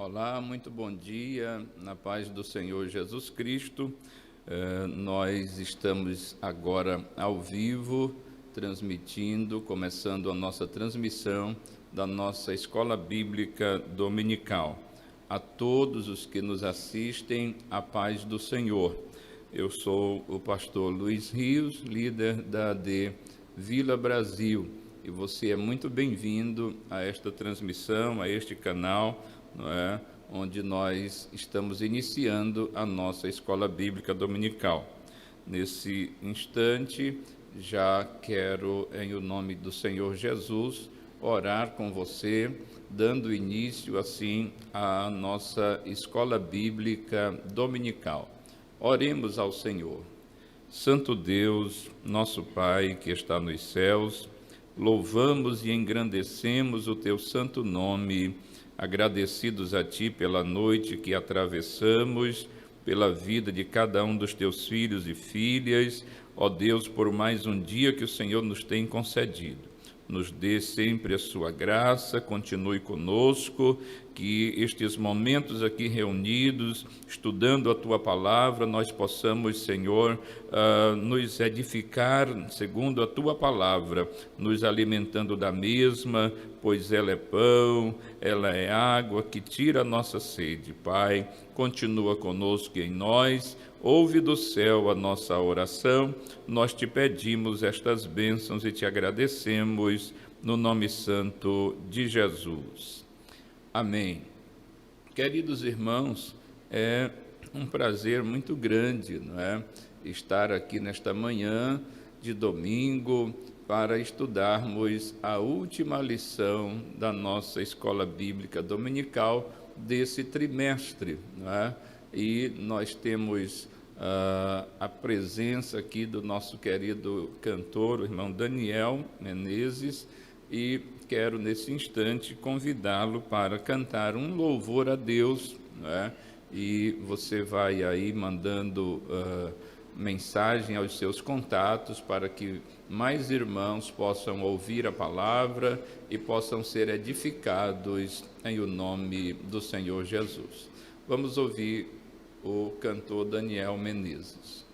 Olá, muito bom dia, na paz do Senhor Jesus Cristo. Nós estamos agora ao vivo, transmitindo, começando a nossa transmissão da nossa Escola Bíblica Dominical. A todos os que nos assistem, a paz do Senhor. Eu sou o pastor Luiz Rios, líder da AD Vila Brasil, e você é muito bem-vindo a esta transmissão, a este canal, onde nós estamos iniciando a nossa Escola Bíblica Dominical. Nesse instante, já quero, em o nome do Senhor Jesus, orar com você, dando início, assim, à nossa Escola Bíblica Dominical. Oremos ao Senhor. Santo Deus, nosso Pai que está nos céus, louvamos e engrandecemos o Teu santo nome, agradecidos a Ti pela noite que atravessamos, pela vida de cada um dos Teus filhos e filhas, ó Deus, por mais um dia que o Senhor nos tem concedido. Nos dê sempre a Sua graça, continue conosco, que estes momentos aqui reunidos, estudando a Tua Palavra, nós possamos, Senhor, nos edificar segundo a Tua Palavra, nos alimentando da mesma, pois ela é pão, ela é água que tira a nossa sede. Pai, continua conosco e em nós, ouve do céu a nossa oração, nós te pedimos estas bênçãos e te agradecemos no nome santo de Jesus. Amém. Queridos irmãos, é um prazer muito grande, estar aqui nesta manhã de domingo para estudarmos a última lição da nossa Escola Bíblica Dominical desse trimestre, E nós temos a presença aqui do nosso querido cantor, o irmão Daniel Menezes, e quero nesse instante convidá-lo para cantar um louvor a Deus, E você vai aí mandando mensagem aos seus contatos para que mais irmãos possam ouvir a palavra e possam ser edificados em o nome do Senhor Jesus. Vamos ouvir o cantor Daniel Menezes.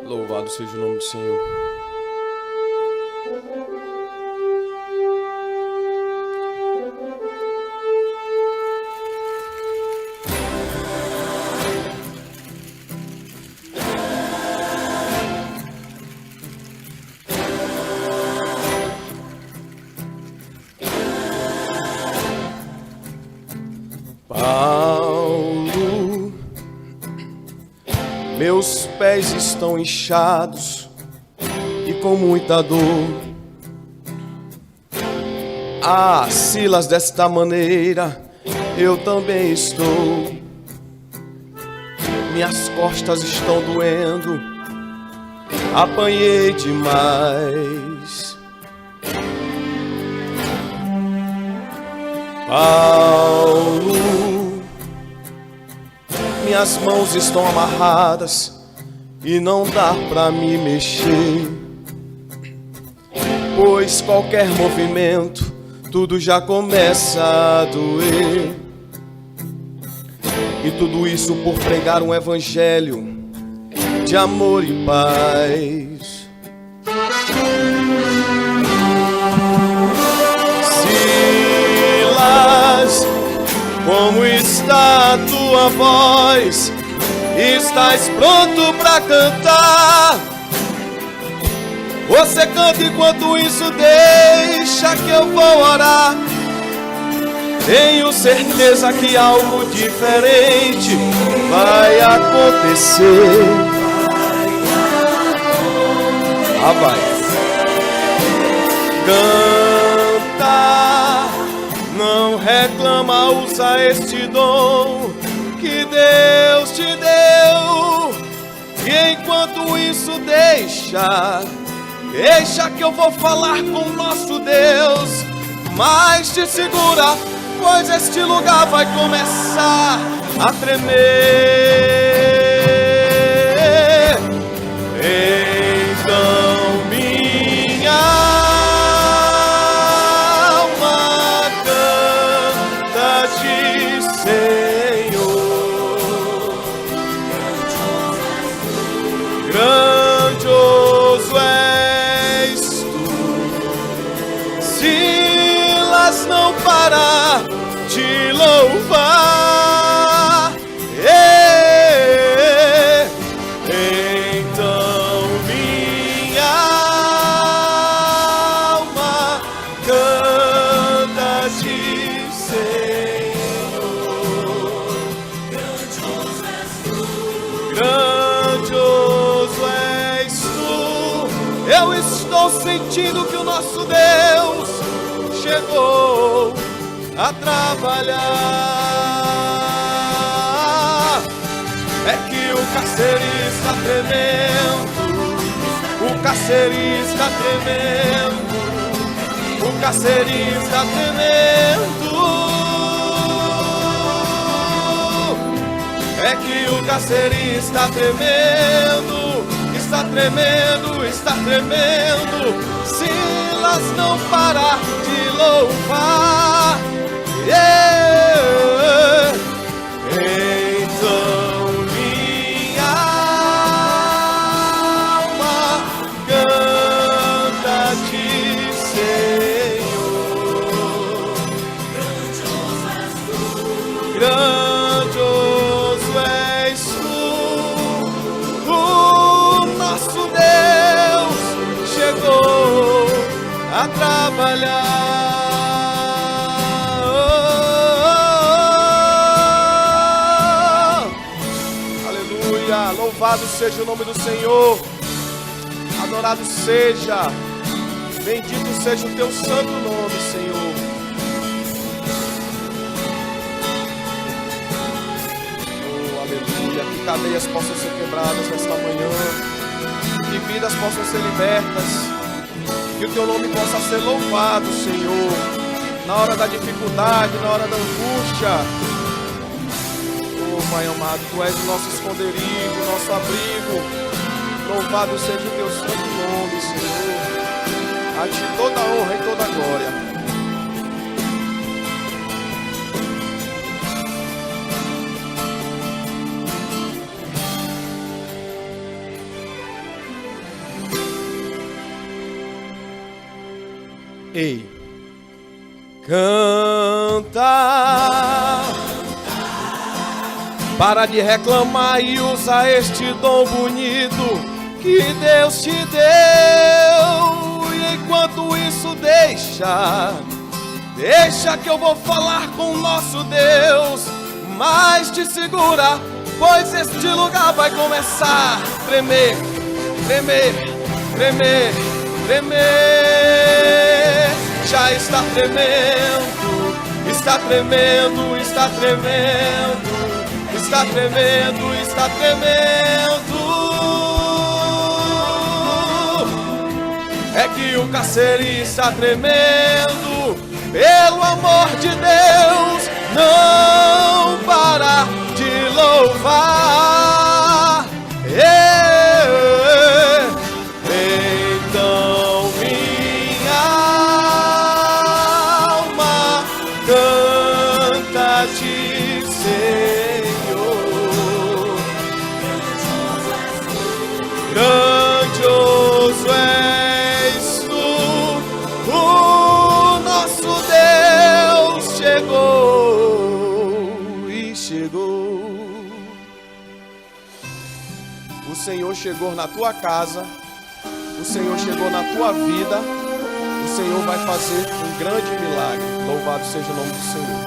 Louvado seja o nome do Senhor. Paulo, meus pés estão inchados e com muita dor. Ah, Silas, desta maneira eu também estou. Minhas costas estão doendo, apanhei demais. Paulo, minhas mãos estão amarradas e não dá pra me mexer, pois qualquer movimento tudo já começa a doer. E tudo isso por pregar um evangelho de amor e paz. Silas, como está a tua voz? Estás pronto para cantar? Você canta enquanto isso, deixa que eu vou orar. Tenho certeza que algo diferente vai acontecer. Vai. Canta, não reclama, usa este dom que Deus te deu. E enquanto isso deixa que eu vou falar com o nosso Deus. Mas te segura, pois este lugar vai começar a tremer. Então me elas não parar de louvar. Então minha alma canta-te, Senhor. Grandioso és tu. Eu estou sentindo que o nosso Deus chegou a trabalhar. É que o carcereiro está tremendo, o carcereiro está tremendo, o carcereiro está tremendo. É que o carcereiro está tremendo, está tremendo, está tremendo. Silas não parar de louvar. Então minha alma canta-te, Senhor. Grandioso és tu. O nosso Deus chegou a trabalhar. Aleluia, louvado seja o nome do Senhor, adorado seja, bendito seja o teu santo nome, Senhor. Oh, aleluia, que cadeias possam ser quebradas nesta manhã, que vidas possam ser libertas, que o teu nome possa ser louvado, Senhor, na hora da dificuldade, na hora da angústia. Oh, Pai amado, tu és o nosso esconderijo, o nosso abrigo. Louvado seja o teu santo nome, Senhor. A ti toda a honra e toda a glória. Ei, canta, para de reclamar e usa este dom bonito que Deus te deu. E enquanto isso deixa que eu vou falar com o nosso Deus. Mas te segura, pois este lugar vai começar a tremer, tremer, tremer, tremer. Já está tremendo, está tremendo, está tremendo, está tremendo, está tremendo. É que o carcereiro está tremendo, pelo amor de Deus, não para de louvar. Então minha alma canta-te, Senhor. Grandioso és tu, o nosso Deus chegou e chegou. O Senhor chegou na tua casa, o Senhor chegou na tua vida, o Senhor vai fazer um grande milagre. Louvado seja o nome do Senhor.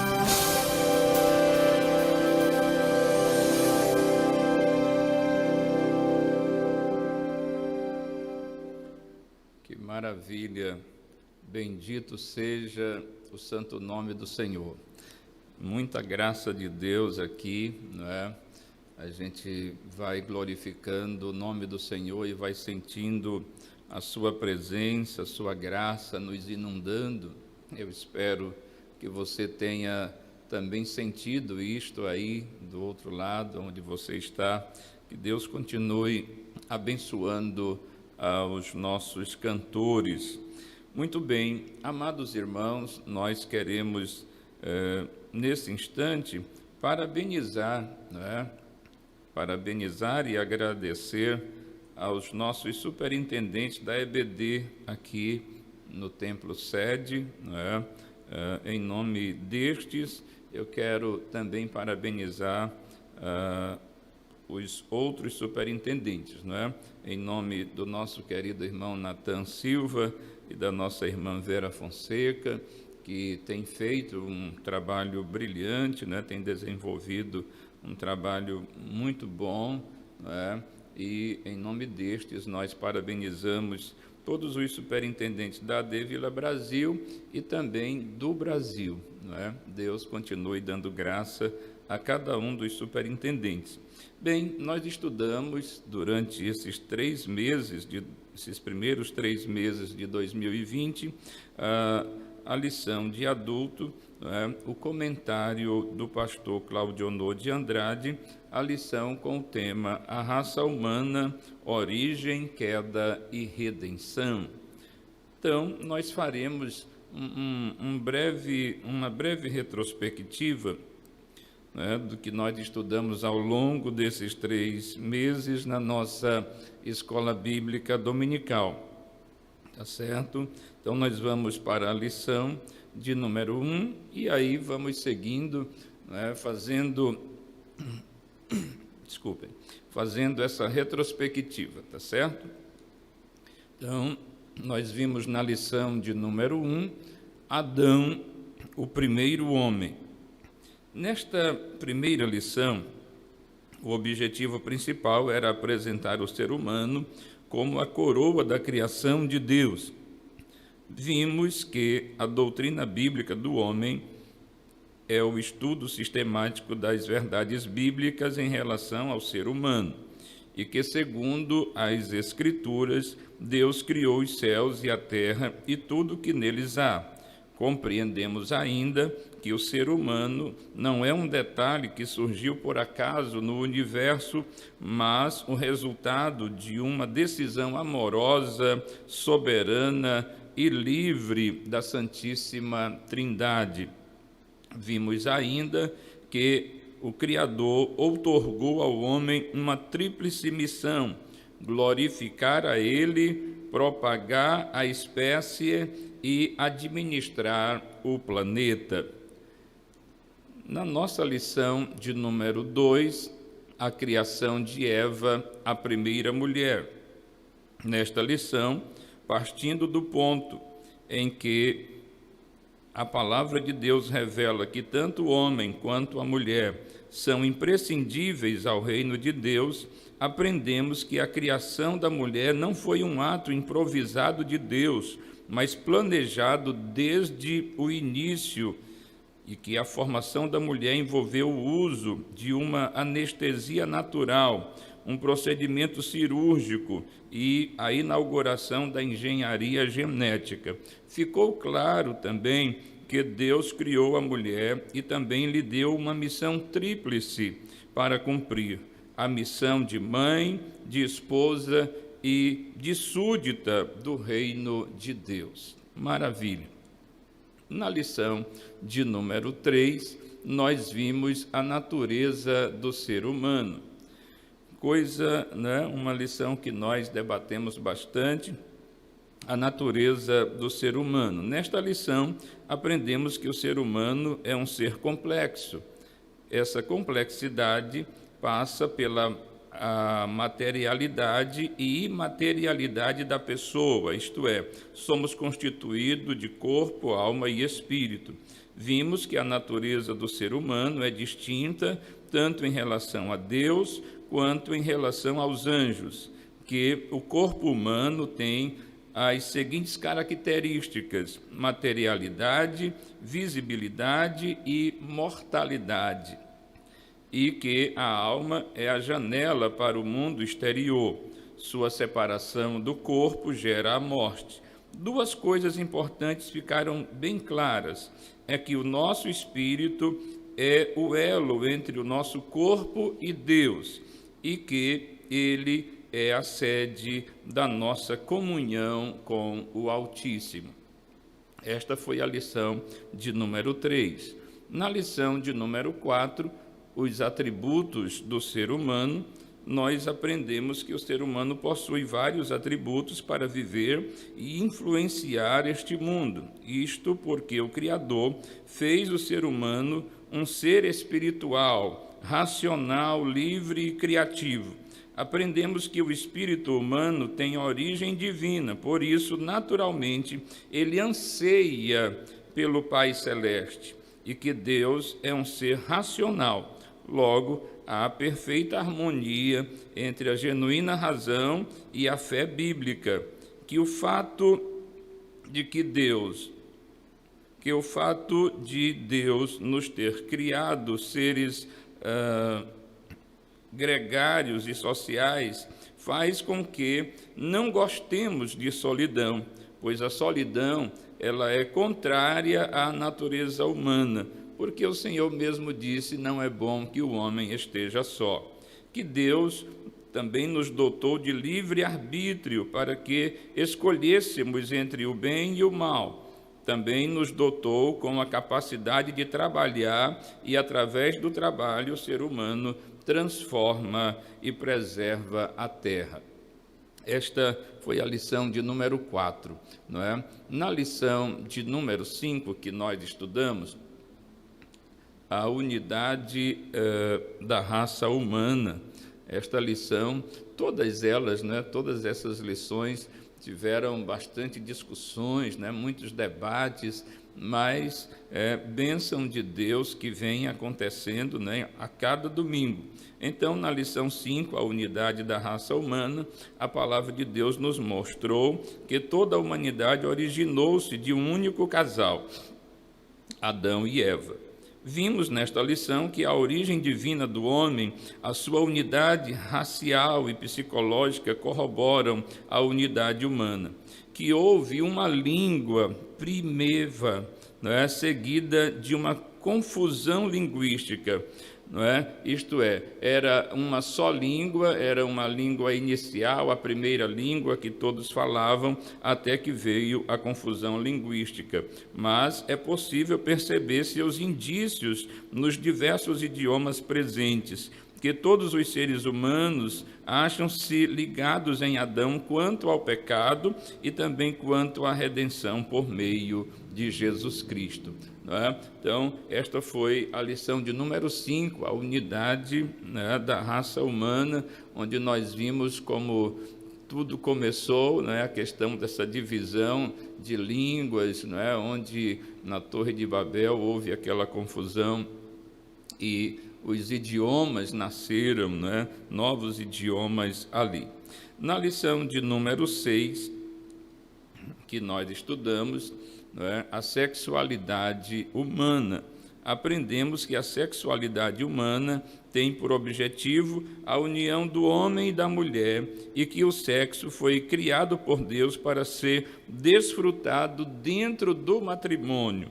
Que maravilha, bendito seja o santo nome do Senhor. Muita graça de Deus aqui, não é? A gente vai glorificando o nome do Senhor e vai sentindo a sua presença, a sua graça nos inundando. Eu espero que você tenha também sentido isto aí do outro lado, onde você está. Que Deus continue abençoando aos nossos cantores. Muito bem, amados irmãos, nós queremos, nesse instante, parabenizar, né? Parabenizar e agradecer aos nossos superintendentes da EBD aqui no Templo Sede, né? Em nome destes, eu quero também parabenizar os outros superintendentes, não é? Em nome do nosso querido irmão Natan Silva e da nossa irmã Vera Fonseca, que tem feito um trabalho brilhante, né? Tem desenvolvido um trabalho muito bom, não é? E em nome destes nós parabenizamos todos os superintendentes da AD Vila Brasil e também do Brasil, não é? Deus continue dando graça a cada um dos superintendentes. Bem, nós estudamos durante esses primeiros 3 meses de 2020, a lição de adulto, o comentário do pastor Claudionor de Andrade, a lição com o tema A Raça Humana, Origem, Queda e Redenção. Então, nós faremos uma breve retrospectiva, né, do que nós estudamos ao longo desses 3 meses na nossa escola bíblica dominical. Tá certo? Então, nós vamos para a lição de número 1 e aí vamos seguindo, né, fazendo essa retrospectiva, tá certo? Então, nós vimos na lição de número 1, Adão, o primeiro homem. Nesta primeira lição, o objetivo principal era apresentar o ser humano como a coroa da criação de Deus. Vimos que a doutrina bíblica do homem é o estudo sistemático das verdades bíblicas em relação ao ser humano, e que, segundo as Escrituras, Deus criou os céus e a terra e tudo o que neles há. Compreendemos ainda que o ser humano não é um detalhe que surgiu por acaso no universo, mas o resultado de uma decisão amorosa, soberana e livre da Santíssima Trindade. Vimos ainda que o Criador outorgou ao homem uma tríplice missão: glorificar a Ele, propagar a espécie e administrar o planeta. Na nossa lição de número 2, a criação de Eva, a primeira mulher. Nesta lição, partindo do ponto em que a palavra de Deus revela que tanto o homem quanto a mulher são imprescindíveis ao reino de Deus, aprendemos que a criação da mulher não foi um ato improvisado de Deus, mas planejado desde o início, e que a formação da mulher envolveu o uso de uma anestesia natural, um procedimento cirúrgico e a inauguração da engenharia genética. Ficou claro também que Deus criou a mulher e também lhe deu uma missão tríplice para cumprir: a missão de mãe, de esposa e de súdita do reino de Deus. Maravilha! Na lição de número 3, nós vimos a natureza do ser humano. Uma lição que nós debatemos bastante, a natureza do ser humano. Nesta lição, aprendemos que o ser humano é um ser complexo. Essa complexidade passa pela materialidade e imaterialidade da pessoa, isto é, somos constituídos de corpo, alma e espírito. Vimos que a natureza do ser humano é distinta tanto em relação a Deus quanto em relação aos anjos, que o corpo humano tem as seguintes características: materialidade, visibilidade e mortalidade, e que a alma é a janela para o mundo exterior. Sua separação do corpo gera a morte. 2 coisas importantes ficaram bem claras: é que o nosso espírito é o elo entre o nosso corpo e Deus, e que ele é a sede da nossa comunhão com o Altíssimo. Esta foi a lição de número 3. Na lição de número 4, os atributos do ser humano, nós aprendemos que o ser humano possui vários atributos para viver e influenciar este mundo. Isto porque o Criador fez o ser humano um ser espiritual, racional, livre e criativo. Aprendemos que o espírito humano tem origem divina, por isso, naturalmente, ele anseia pelo Pai Celeste, e que Deus é um ser racional. Logo, há perfeita harmonia entre a genuína razão e a fé bíblica, que o fato de Deus nos ter criado seres gregários e sociais faz com que não gostemos de solidão, pois a solidão ela é contrária à natureza humana, porque o Senhor mesmo disse: não é bom que o homem esteja só. Que Deus também nos dotou de livre-arbítrio para que escolhêssemos entre o bem e o mal. Também nos dotou com a capacidade de trabalhar e, através do trabalho, o ser humano transforma e preserva a terra. Esta foi a lição de número 4, não é? Na lição de número 5 que nós estudamos, a unidade da raça humana. Esta lição, todas elas, né, todas essas lições tiveram bastante discussões, né, muitos debates, mas bênção de Deus que vem acontecendo, né, a cada domingo. Então, na lição 5, a unidade da raça humana, a palavra de Deus nos mostrou que toda a humanidade originou-se de um único casal, Adão e Eva. Vimos nesta lição que a origem divina do homem, a sua unidade racial e psicológica corroboram a unidade humana, que houve uma língua primeva, não é, seguida de uma confusão linguística, não é? Isto é, era uma só língua, era uma língua inicial, a primeira língua que todos falavam, até que veio a confusão linguística. Mas é possível perceber seus indícios nos diversos idiomas presentes, que todos os seres humanos acham-se ligados em Adão quanto ao pecado e também quanto à redenção por meio de Jesus Cristo. Não é? Então, esta foi a lição de número 5, a unidade, né, da raça humana, onde nós vimos como tudo começou, né, a questão dessa divisão de línguas, né, onde na Torre de Babel houve aquela confusão e os idiomas nasceram, né, novos idiomas ali. Na lição de número 6, que nós estudamos, né, a sexualidade humana, aprendemos que a sexualidade humana tem por objetivo a união do homem e da mulher e que o sexo foi criado por Deus para ser desfrutado dentro do matrimônio.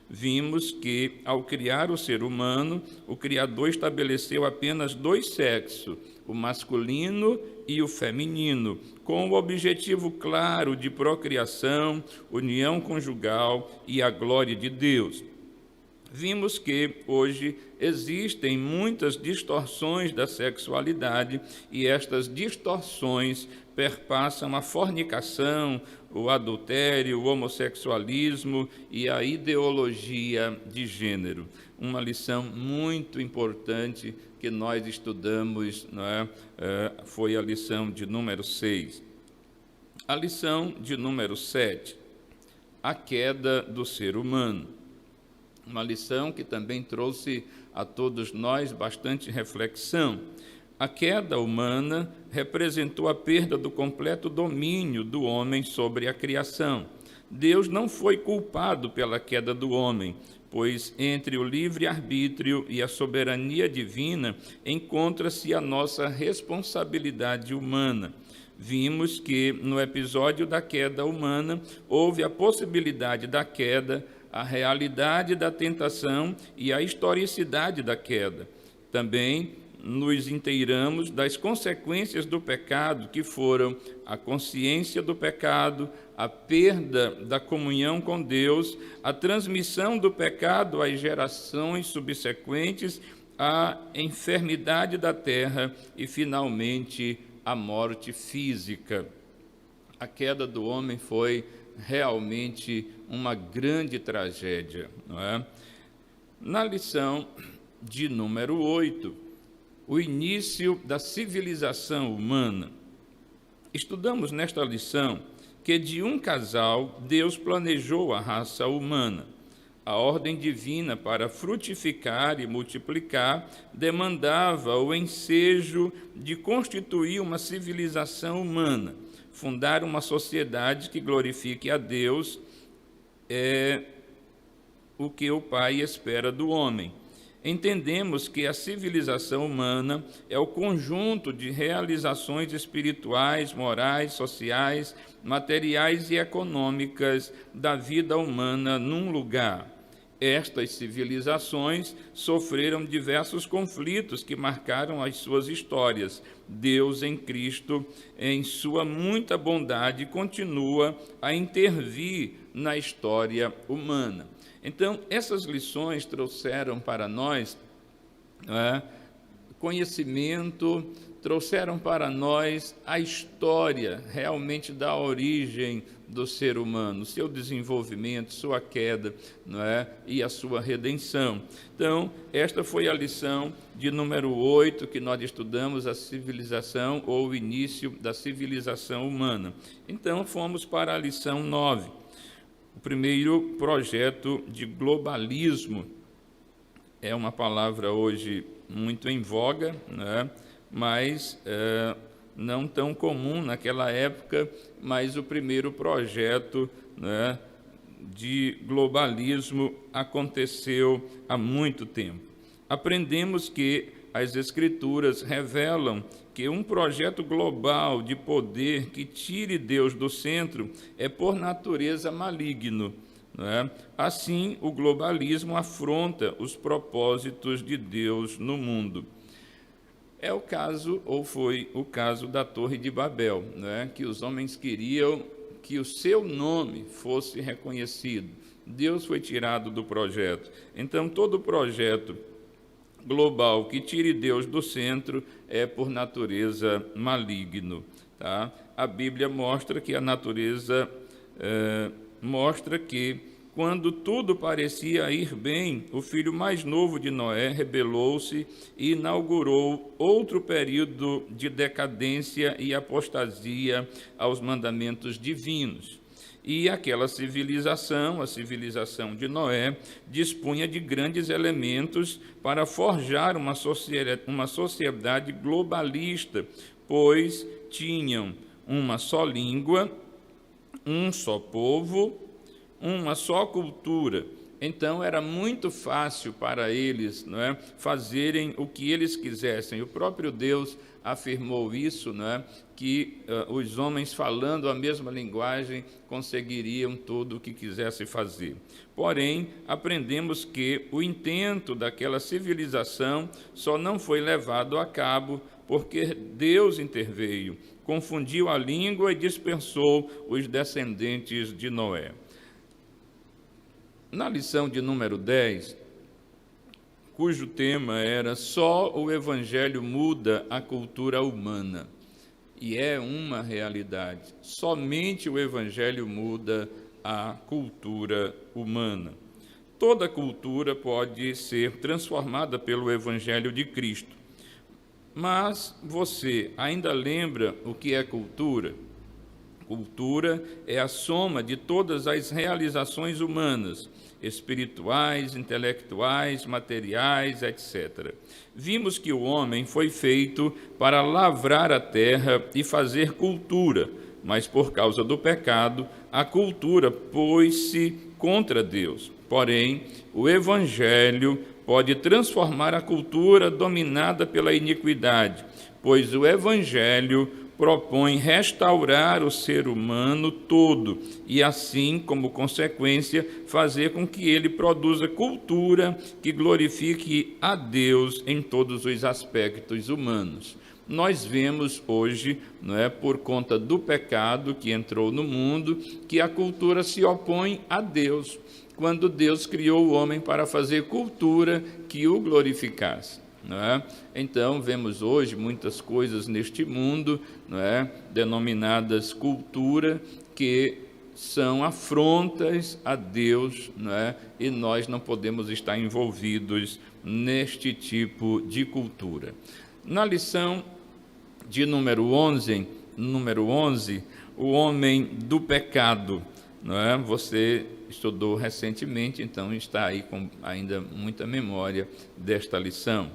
Vimos que, ao criar o ser humano, o Criador estabeleceu apenas 2 sexos, o masculino e o feminino, com o objetivo claro de procriação, união conjugal e a glória de Deus. Vimos que hoje existem muitas distorções da sexualidade e estas distorções perpassam a fornicação, o adultério, o homossexualismo e a ideologia de gênero. Uma lição muito importante que nós estudamos, não é? Foi a lição de número 6. A lição de número 7, a queda do ser humano. Uma lição que também trouxe a todos nós bastante reflexão. A queda humana representou a perda do completo domínio do homem sobre a criação. Deus não foi culpado pela queda do homem, pois entre o livre-arbítrio e a soberania divina encontra-se a nossa responsabilidade humana. Vimos que, no episódio da queda humana, houve a possibilidade da queda, a realidade da tentação e a historicidade da queda. Também nos inteiramos das consequências do pecado, que foram a consciência do pecado, a perda da comunhão com Deus, a transmissão do pecado às gerações subsequentes, a enfermidade da terra e, finalmente, a morte física. A queda do homem foi realmente uma grande tragédia, não é? Na lição de número 8, o início da civilização humana. Estudamos nesta lição que de um casal Deus planejou a raça humana. A ordem divina para frutificar e multiplicar demandava o ensejo de constituir uma civilização humana, fundar uma sociedade que glorifique a Deus, o que o Pai espera do homem. Entendemos que a civilização humana é o conjunto de realizações espirituais, morais, sociais, materiais e econômicas da vida humana num lugar. Estas civilizações sofreram diversos conflitos que marcaram as suas histórias. Deus, em Cristo, em sua muita bondade, continua a intervir na história humana. Então, essas lições trouxeram para nós conhecimento, trouxeram para nós a história realmente da origem do ser humano, seu desenvolvimento, sua queda, e a sua redenção. Então, esta foi a lição de número 8, que nós estudamos, a civilização ou o início da civilização humana. Então, fomos para a lição 9. O primeiro projeto de globalismo é uma palavra hoje muito em voga, mas não tão comum naquela época, mas o primeiro projeto de globalismo aconteceu há muito tempo. Aprendemos que as Escrituras revelam que um projeto global de poder que tire Deus do centro é, por natureza, maligno. Assim, o globalismo afronta os propósitos de Deus no mundo. É o caso, ou foi o caso da Torre de Babel, que os homens queriam que o seu nome fosse reconhecido. Deus foi tirado do projeto. Então, todo projeto global que tire Deus do centro é, por natureza, maligno. Tá? A Bíblia mostra que a natureza mostra que, quando tudo parecia ir bem, o filho mais novo de Noé rebelou-se e inaugurou outro período de decadência e apostasia aos mandamentos divinos. E aquela civilização, a civilização de Noé, dispunha de grandes elementos para forjar uma sociedade globalista, pois tinham uma só língua, um só povo, uma só cultura. Então, era muito fácil para eles fazerem o que eles quisessem. O próprio Deus afirmou isso, que os homens, falando a mesma linguagem, conseguiriam tudo o que quisessem fazer. Porém, aprendemos que o intento daquela civilização só não foi levado a cabo porque Deus interveio, confundiu a língua e dispensou os descendentes de Noé. Na lição de número 10, cujo tema era "Só o Evangelho muda a cultura humana", e é uma realidade, somente o Evangelho muda a cultura humana. Toda cultura pode ser transformada pelo Evangelho de Cristo. Mas você ainda lembra o que é cultura? Cultura é a soma de todas as realizações humanas, espirituais, intelectuais, materiais, etc. Vimos que o homem foi feito para lavrar a terra e fazer cultura, mas por causa do pecado, a cultura pôs-se contra Deus. Porém, o Evangelho pode transformar a cultura dominada pela iniquidade, pois o Evangelho propõe restaurar o ser humano todo e, assim, como consequência, fazer com que ele produza cultura que glorifique a Deus em todos os aspectos humanos. Nós vemos hoje, por conta do pecado que entrou no mundo, que a cultura se opõe a Deus, quando Deus criou o homem para fazer cultura que o glorificasse. não é? Então, vemos hoje muitas coisas neste mundo, não é? Denominadas cultura, que são afrontas a Deus, não é? E nós não podemos estar envolvidos neste tipo de cultura. Na lição de número 11, o homem do pecado, não é? Você estudou recentemente, então está aí com ainda muita memória desta lição.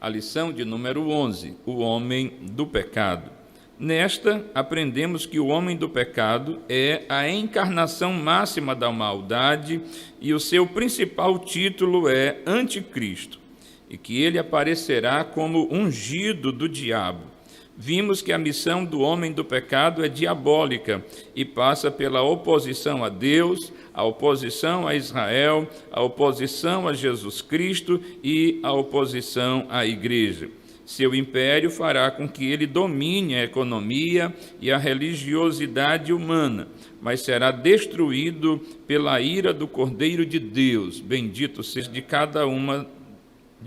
A lição de número 11, o homem do pecado. Nesta, aprendemos que o homem do pecado é a encarnação máxima da maldade e o seu principal título é Anticristo, e que ele aparecerá como ungido do diabo. Vimos que a missão do homem do pecado é diabólica e passa pela oposição a Deus, a oposição a Israel, a oposição a Jesus Cristo e a oposição à igreja. Seu império fará com que ele domine a economia e a religiosidade humana, mas será destruído pela ira do Cordeiro de Deus, bendito seja de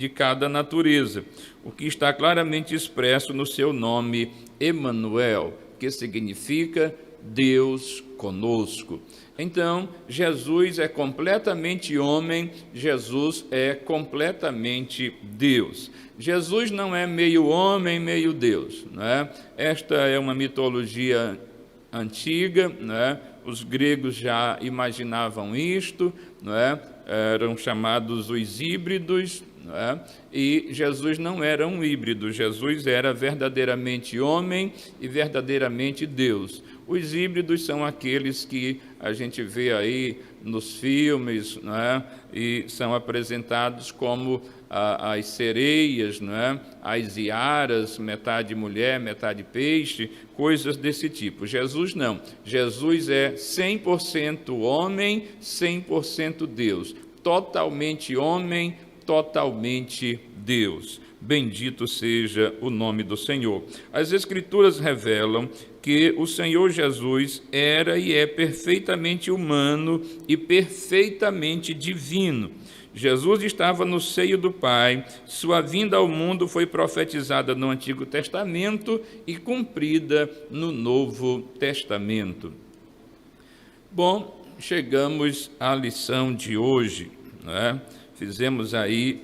cada natureza, o que está claramente expresso no seu nome Emanuel, que significa Deus conosco. Então, Jesus é completamente homem, Jesus é completamente Deus. Jesus não é meio homem, meio Deus, não é? Esta é uma mitologia antiga, não é? Os gregos já imaginavam isto, não é? Eram chamados os híbridos, não é? E Jesus não era um híbrido, Jesus era verdadeiramente homem e verdadeiramente Deus. Os híbridos são aqueles que a gente vê aí nos filmes, não é? E são apresentados como as sereias, não é? As iaras, metade mulher, metade peixe, coisas desse tipo. Jesus não. Jesus é 100% homem, 100% Deus. Totalmente homem, totalmente Deus. Bendito seja o nome do Senhor. As Escrituras revelam que o Senhor Jesus era e é perfeitamente humano e perfeitamente divino. Jesus estava no seio do Pai, sua vinda ao mundo foi profetizada no Antigo Testamento e cumprida no Novo Testamento. Bom, chegamos à lição de hoje, né? Fizemos aí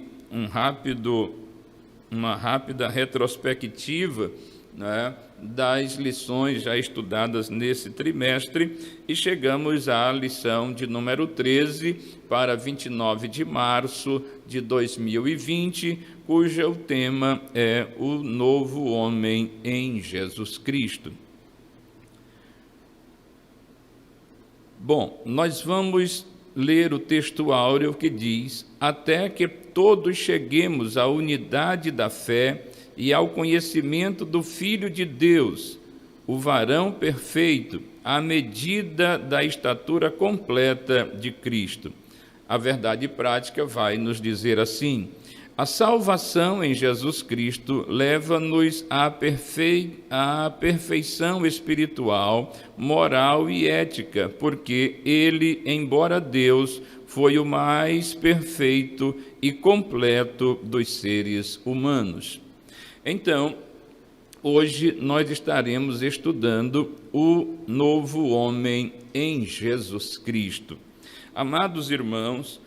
uma rápida retrospectiva, né, das lições já estudadas nesse trimestre e chegamos à lição de número 13 para 29 de março de 2020, cujo tema é o novo homem em Jesus Cristo. Bom, nós vamos ler o texto áureo que diz: até que todos cheguemos à unidade da fé e ao conhecimento do Filho de Deus, o varão perfeito, à medida da estatura completa de Cristo. A verdade prática vai nos dizer assim: a salvação em Jesus Cristo leva-nos à perfeição espiritual, moral e ética, porque ele, embora Deus, foi o mais perfeito e completo dos seres humanos. Então, hoje nós estaremos estudando o novo homem em Jesus Cristo. Amados irmãos,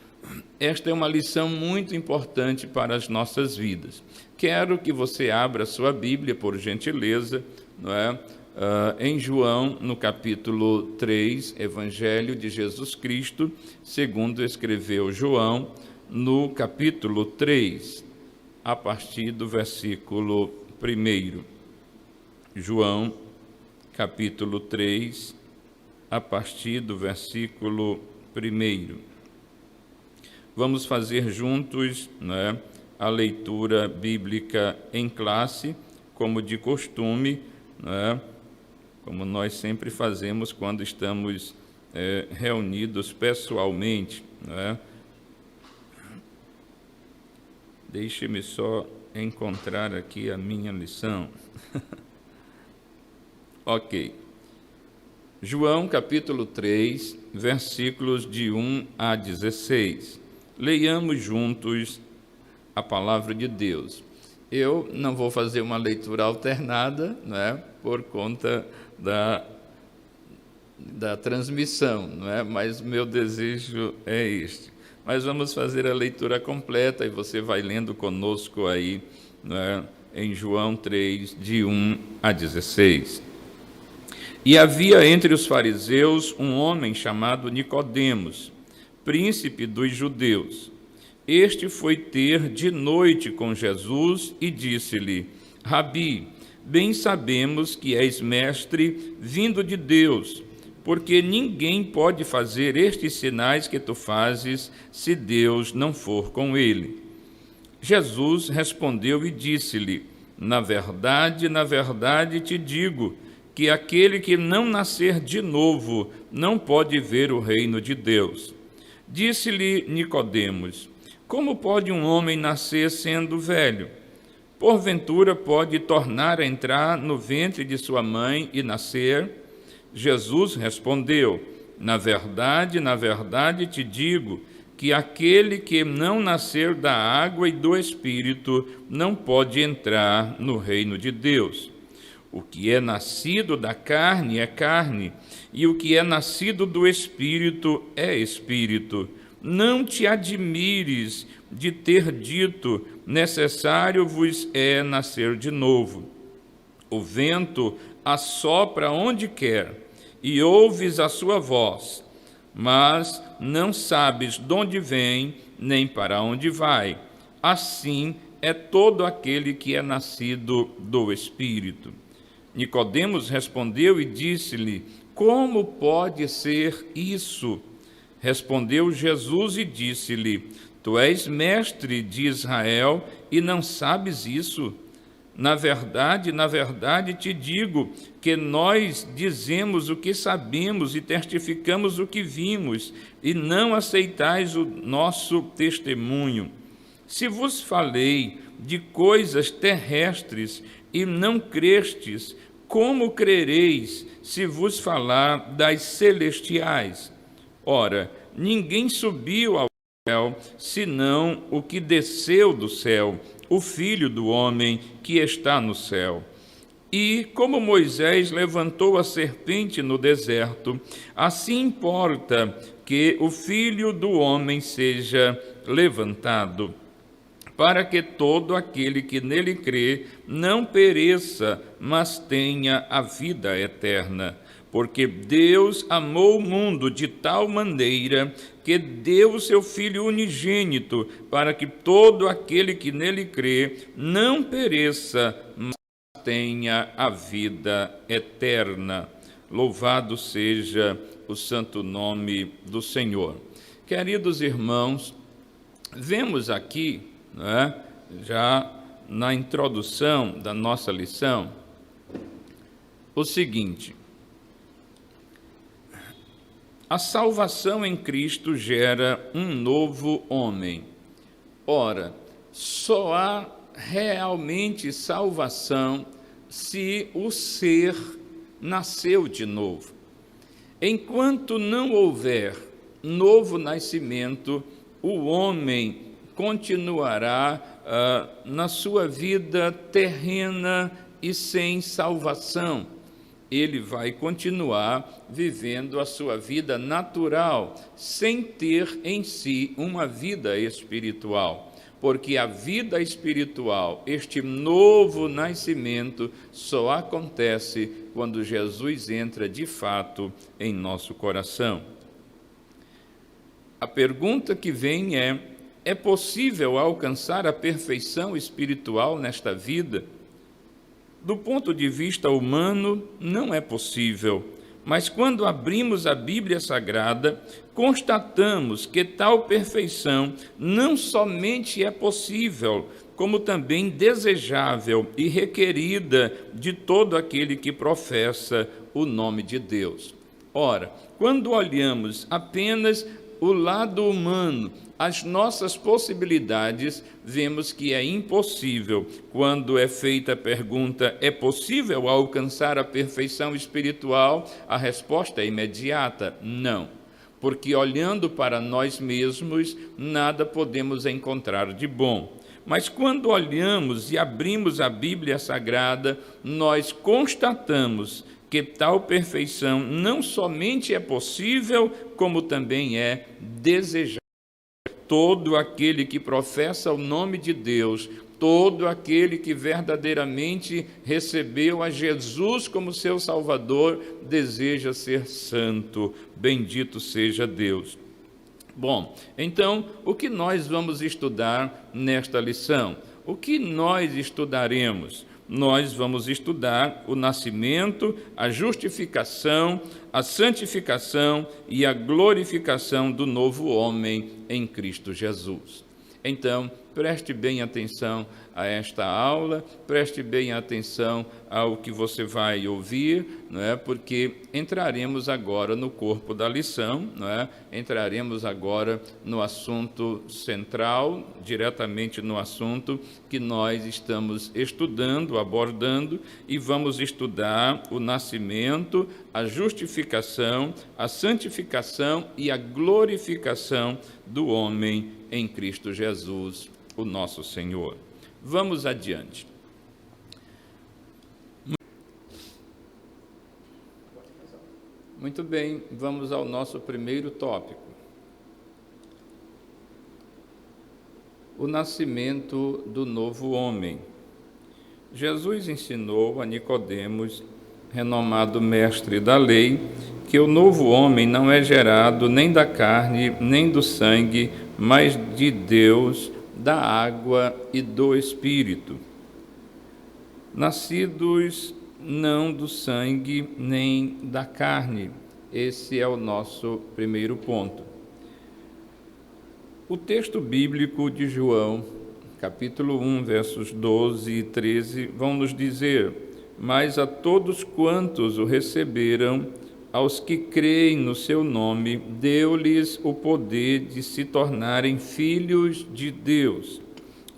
esta é uma lição muito importante para as nossas vidas. Quero que você abra sua Bíblia, por gentileza, não é? Em João, no capítulo 3, Evangelho de Jesus Cristo, segundo escreveu João, no capítulo 3, a partir do versículo 1. João, capítulo 3, a partir do versículo 1. Vamos fazer juntos, né, a leitura bíblica em classe, como de costume, né, como nós sempre fazemos quando estamos reunidos pessoalmente, né. Deixe-me só encontrar aqui a minha lição. Ok. João, capítulo 3, versículos de 1 a 16. Leiamos juntos a palavra de Deus. Eu não vou fazer uma leitura alternada, né, por conta da transmissão, não é? Mas o meu desejo é este. Mas vamos fazer a leitura completa e você vai lendo conosco aí, não é? Em João 3, de 1 a 16. E havia entre os fariseus um homem chamado Nicodemos, príncipe dos judeus. Este foi ter de noite com Jesus e disse-lhe: Rabi, bem sabemos que és mestre vindo de Deus, porque ninguém pode fazer estes sinais que tu fazes se Deus não for com ele. Jesus respondeu e disse-lhe: na verdade te digo, que aquele que não nascer de novo não pode ver o reino de Deus. Disse-lhe Nicodemos: como pode um homem nascer sendo velho? Porventura pode tornar a entrar no ventre de sua mãe e nascer? Jesus respondeu: na verdade te digo, que aquele que não nascer da água e do Espírito não pode entrar no reino de Deus. O que é nascido da carne é carne, e o que é nascido do Espírito é Espírito. Não te admires de ter dito: necessário vos é nascer de novo. O vento assopra onde quer, e ouves a sua voz, mas não sabes de onde vem, nem para onde vai. Assim é todo aquele que é nascido do Espírito. Nicodemos respondeu e disse-lhe: como pode ser isso? Respondeu Jesus e disse-lhe: tu és mestre de Israel e não sabes isso? Na verdade te digo que nós dizemos o que sabemos e testificamos o que vimos, e não aceitais o nosso testemunho. Se vos falei de coisas terrestres e não crestes, como crereis se vos falar das celestiais? Ora, ninguém subiu ao céu, senão o que desceu do céu, o Filho do homem que está no céu. E como Moisés levantou a serpente no deserto, assim importa que o Filho do homem seja levantado, para que todo aquele que nele crê não pereça, mas tenha a vida eterna. Porque Deus amou o mundo de tal maneira que deu o seu Filho unigênito, para que todo aquele que nele crê não pereça, mas tenha a vida eterna. Louvado seja o santo nome do Senhor. Queridos irmãos, vemos aqui, já na introdução da nossa lição, o seguinte: a salvação em Cristo gera um novo homem. Ora, só há realmente salvação se o ser nasceu de novo. Enquanto não houver novo nascimento, o homem continuará na sua vida terrena e sem salvação. Ele vai continuar vivendo a sua vida natural, sem ter em si uma vida espiritual. Porque a vida espiritual, este novo nascimento, só acontece quando Jesus entra de fato em nosso coração. A pergunta que vem é possível alcançar a perfeição espiritual nesta vida? Do ponto de vista humano, não é possível, mas quando abrimos a Bíblia Sagrada, constatamos que tal perfeição não somente é possível, como também desejável e requerida de todo aquele que professa o nome de Deus. Ora, quando olhamos apenas o lado humano, as nossas possibilidades, vemos que é impossível. Quando é feita a pergunta: é possível alcançar a perfeição espiritual? A resposta é imediata: não. Porque olhando para nós mesmos, nada podemos encontrar de bom. Mas quando olhamos e abrimos a Bíblia Sagrada, nós constatamos que tal perfeição não somente é possível, como também é desejável. Todo aquele que professa o nome de Deus, todo aquele que verdadeiramente recebeu a Jesus como seu Salvador, deseja ser santo. Bendito seja Deus. Bom, então, o que nós vamos estudar nesta lição? O que nós estudaremos? Nós vamos estudar o nascimento, a justificação, a santificação e a glorificação do novo homem em Cristo Jesus. Então, preste bem atenção a esta aula, preste bem atenção ao que você vai ouvir, não é? Porque entraremos agora no corpo da lição, não é? Entraremos agora no assunto central, diretamente no assunto que nós estamos estudando, abordando, e vamos estudar o nascimento, a justificação, a santificação e a glorificação do homem em Cristo Jesus, o nosso Senhor. Vamos adiante. Muito bem, vamos ao nosso primeiro tópico. O nascimento do novo homem. Jesus ensinou a Nicodemos, renomado mestre da lei, que o novo homem não é gerado nem da carne, nem do sangue, mas de Deus, da água e do Espírito. Nascidos não do sangue nem da carne. Esse é o nosso primeiro ponto. O texto bíblico de João, capítulo 1, versos 12 e 13, vão nos dizer: mas a todos quantos o receberam, aos que creem no seu nome, deu-lhes o poder de se tornarem filhos de Deus,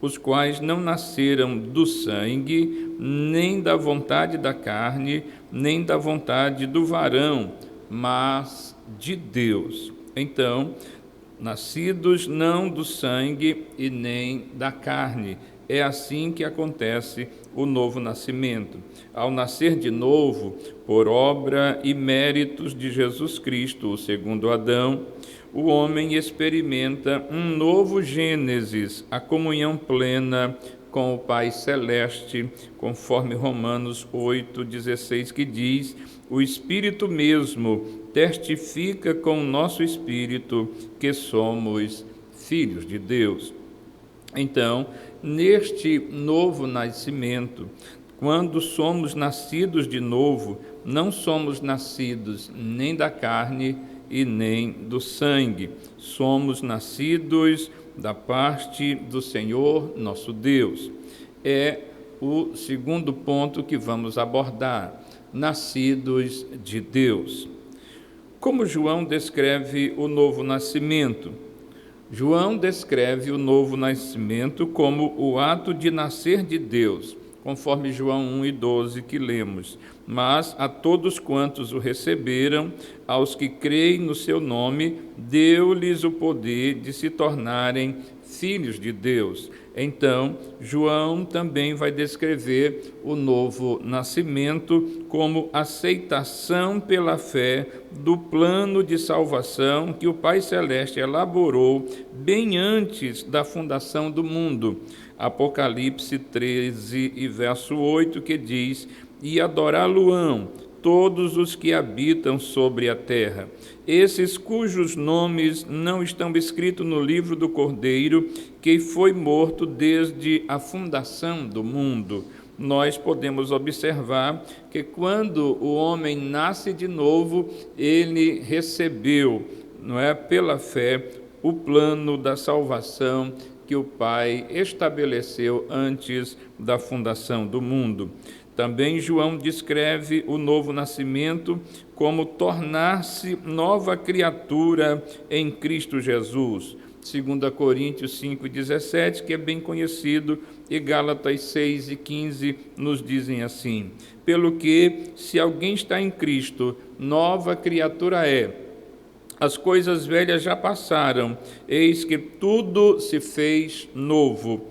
os quais não nasceram do sangue, nem da vontade da carne, nem da vontade do varão, mas de Deus. Então, nascidos não do sangue e nem da carne. É assim que acontece o novo nascimento. Ao nascer de novo, por obra e méritos de Jesus Cristo, o segundo Adão, o homem experimenta um novo Gênesis, a comunhão plena com o Pai Celeste, conforme Romanos 8,16, que diz: o Espírito mesmo testifica com o nosso espírito que somos filhos de Deus. Então, neste novo nascimento, quando somos nascidos de novo, não somos nascidos nem da carne e nem do sangue. Somos nascidos da parte do Senhor, nosso Deus. É o segundo ponto que vamos abordar: nascidos de Deus. Como João descreve o novo nascimento? João descreve o novo nascimento como o ato de nascer de Deus, conforme João 1:12 que lemos. Mas a todos quantos o receberam, aos que creem no seu nome, deu-lhes o poder de se tornarem filhos de Deus. Então, João também vai descrever o novo nascimento como aceitação pela fé do plano de salvação que o Pai Celeste elaborou bem antes da fundação do mundo. Apocalipse 13 e verso 8, que diz: e adorá-lo-ão todos os que habitam sobre a terra, esses cujos nomes não estão escritos no livro do Cordeiro, que foi morto desde a fundação do mundo. Nós podemos observar que quando o homem nasce de novo, ele recebeu, não é, pela fé, o plano da salvação que o Pai estabeleceu antes da fundação do mundo. Também João descreve o novo nascimento como tornar-se nova criatura em Cristo Jesus. 2 Coríntios 5,17, que é bem conhecido, e Gálatas 6:15 nos dizem assim: pelo que, se alguém está em Cristo, nova criatura é. As coisas velhas já passaram, eis que tudo se fez novo.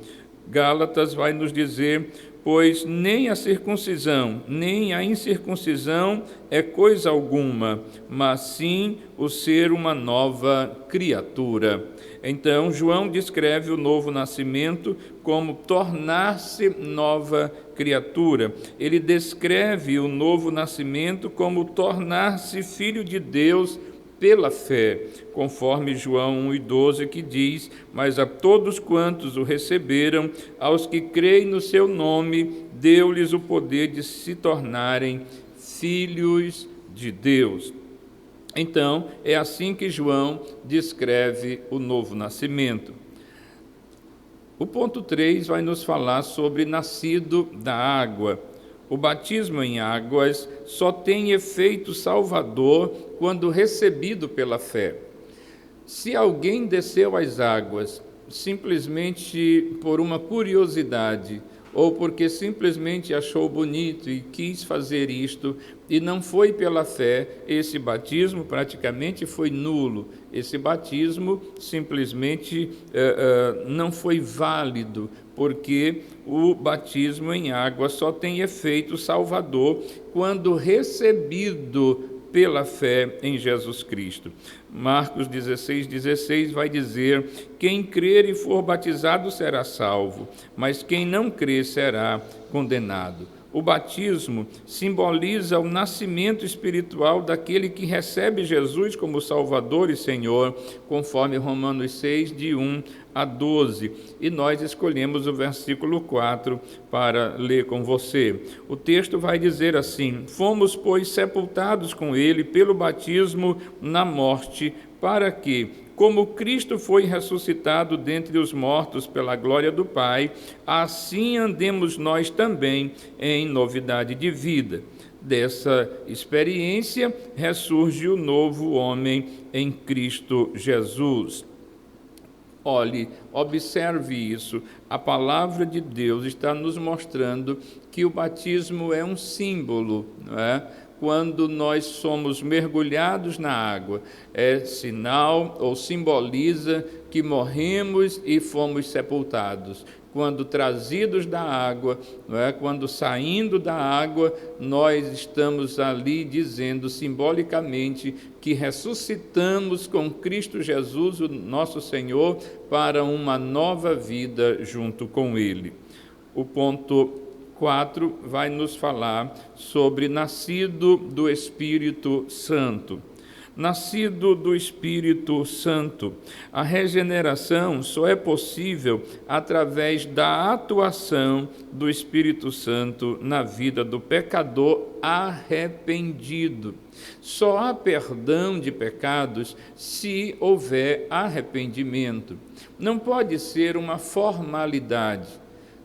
Gálatas vai nos dizer: pois nem a circuncisão, nem a incircuncisão é coisa alguma, mas sim o ser uma nova criatura. Então, João descreve o novo nascimento como tornar-se nova criatura. Ele descreve o novo nascimento como tornar-se filho de Deus pela fé, conforme João 1,12, que diz: mas a todos quantos o receberam, aos que creem no seu nome, deu-lhes o poder de se tornarem filhos de Deus. Então, é assim que João descreve o novo nascimento. O ponto 3 vai nos falar sobre nascido da água. O batismo em águas só tem efeito salvador quando recebido pela fé. Se alguém desceu às águas simplesmente por uma curiosidade, ou porque simplesmente achou bonito e quis fazer isto, e não foi pela fé, esse batismo praticamente foi nulo. Esse batismo simplesmente não foi válido, porque o batismo em água só tem efeito salvador quando recebido pela fé em Jesus Cristo. Marcos 16:16 vai dizer: quem crer e for batizado será salvo, mas quem não crer será condenado. O batismo simboliza o nascimento espiritual daquele que recebe Jesus como Salvador e Senhor, conforme Romanos 6, de 1 a 12. E nós escolhemos o versículo 4 para ler com você. O texto vai dizer assim: fomos, pois, sepultados com ele pelo batismo na morte, para que, como Cristo foi ressuscitado dentre os mortos pela glória do Pai, assim andemos nós também em novidade de vida. Dessa experiência ressurge o novo homem em Cristo Jesus. Olhe, observe isso. A palavra de Deus está nos mostrando que o batismo é um símbolo, não é? Quando nós somos mergulhados na água, é sinal ou simboliza que morremos e fomos sepultados. Quando trazidos da água, não é? Quando saindo da água, nós estamos ali dizendo simbolicamente que ressuscitamos com Cristo Jesus, o nosso Senhor, para uma nova vida junto com Ele. O ponto 4 vai nos falar sobre nascido do Espírito Santo. Nascido do Espírito Santo. A regeneração só é possível através da atuação do Espírito Santo na vida do pecador arrependido. Só há perdão de pecados se houver arrependimento. Não pode ser uma formalidade.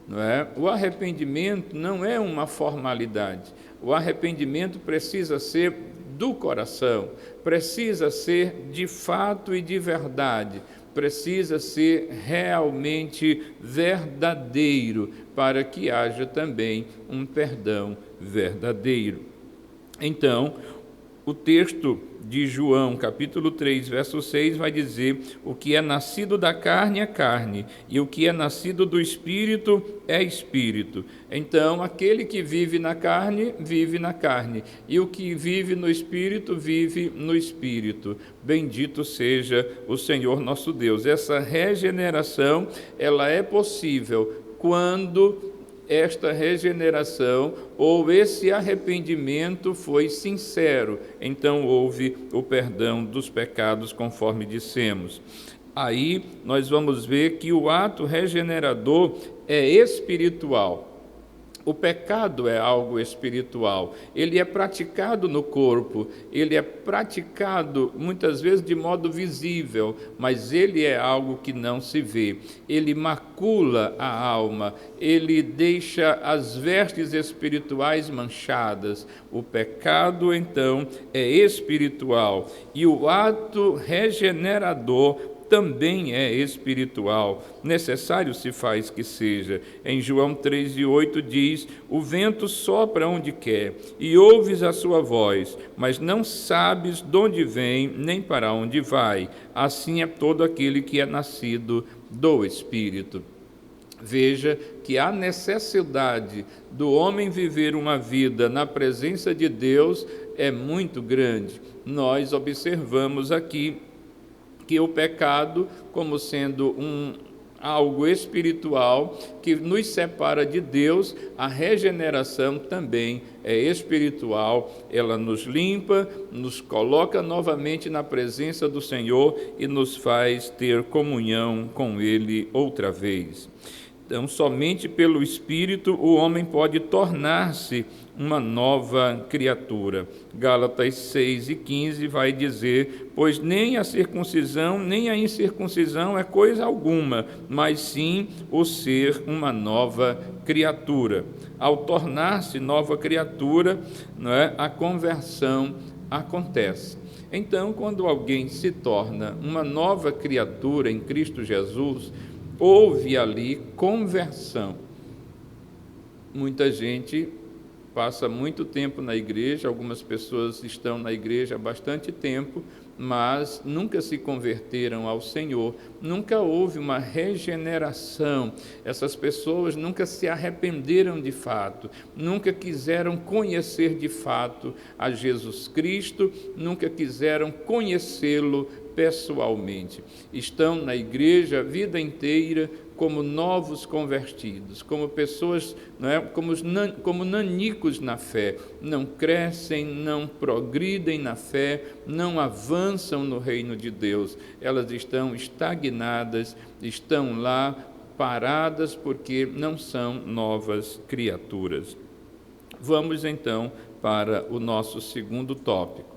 Não é? O arrependimento não é uma formalidade. O arrependimento precisa ser do coração, precisa ser de fato e de verdade, precisa ser realmente verdadeiro, para que haja também um perdão verdadeiro. Então, o texto de João, capítulo 3, verso 6, vai dizer: o que é nascido da carne é carne, e o que é nascido do Espírito é Espírito. Então, aquele que vive na carne, e o que vive no Espírito, vive no Espírito. Bendito seja o Senhor nosso Deus. Essa regeneração, ela é possível quando esta regeneração ou esse arrependimento foi sincero, então houve o perdão dos pecados, conforme dissemos. Aí nós vamos ver que o ato regenerador é espiritual. O pecado é algo espiritual, ele é praticado no corpo, ele é praticado muitas vezes de modo visível, mas ele é algo que não se vê. Ele macula a alma, ele deixa as vestes espirituais manchadas. O pecado, então, é espiritual, e o ato regenerador também é espiritual, necessário se faz que seja. Em João 3:8 diz: o vento sopra onde quer, e ouves a sua voz, mas não sabes de onde vem, nem para onde vai. Assim é todo aquele que é nascido do Espírito. Veja que a necessidade do homem viver uma vida na presença de Deus é muito grande. Nós observamos aqui que o pecado, como sendo algo espiritual que nos separa de Deus, a regeneração também é espiritual. Ela nos limpa, nos coloca novamente na presença do Senhor e nos faz ter comunhão com Ele outra vez. Então, somente pelo Espírito o homem pode tornar-se uma nova criatura. Gálatas 6:15 vai dizer: pois nem a circuncisão nem a incircuncisão é coisa alguma, mas sim o ser uma nova criatura. Ao tornar-se nova criatura, a conversão acontece. Então, quando alguém se torna uma nova criatura em Cristo Jesus, houve ali conversão. Muita gente passa muito tempo na igreja, algumas pessoas estão na igreja há bastante tempo, mas nunca se converteram ao Senhor, nunca houve uma regeneração. Essas pessoas nunca se arrependeram de fato, nunca quiseram conhecer de fato a Jesus Cristo, nunca quiseram conhecê-lo pessoalmente. Estão na igreja a vida inteira como novos convertidos, como pessoas, como nanicos na fé, não crescem, não progridem na fé, não avançam no reino de Deus. Elas estão estagnadas, estão lá paradas porque não são novas criaturas. Vamos então para o nosso segundo tópico.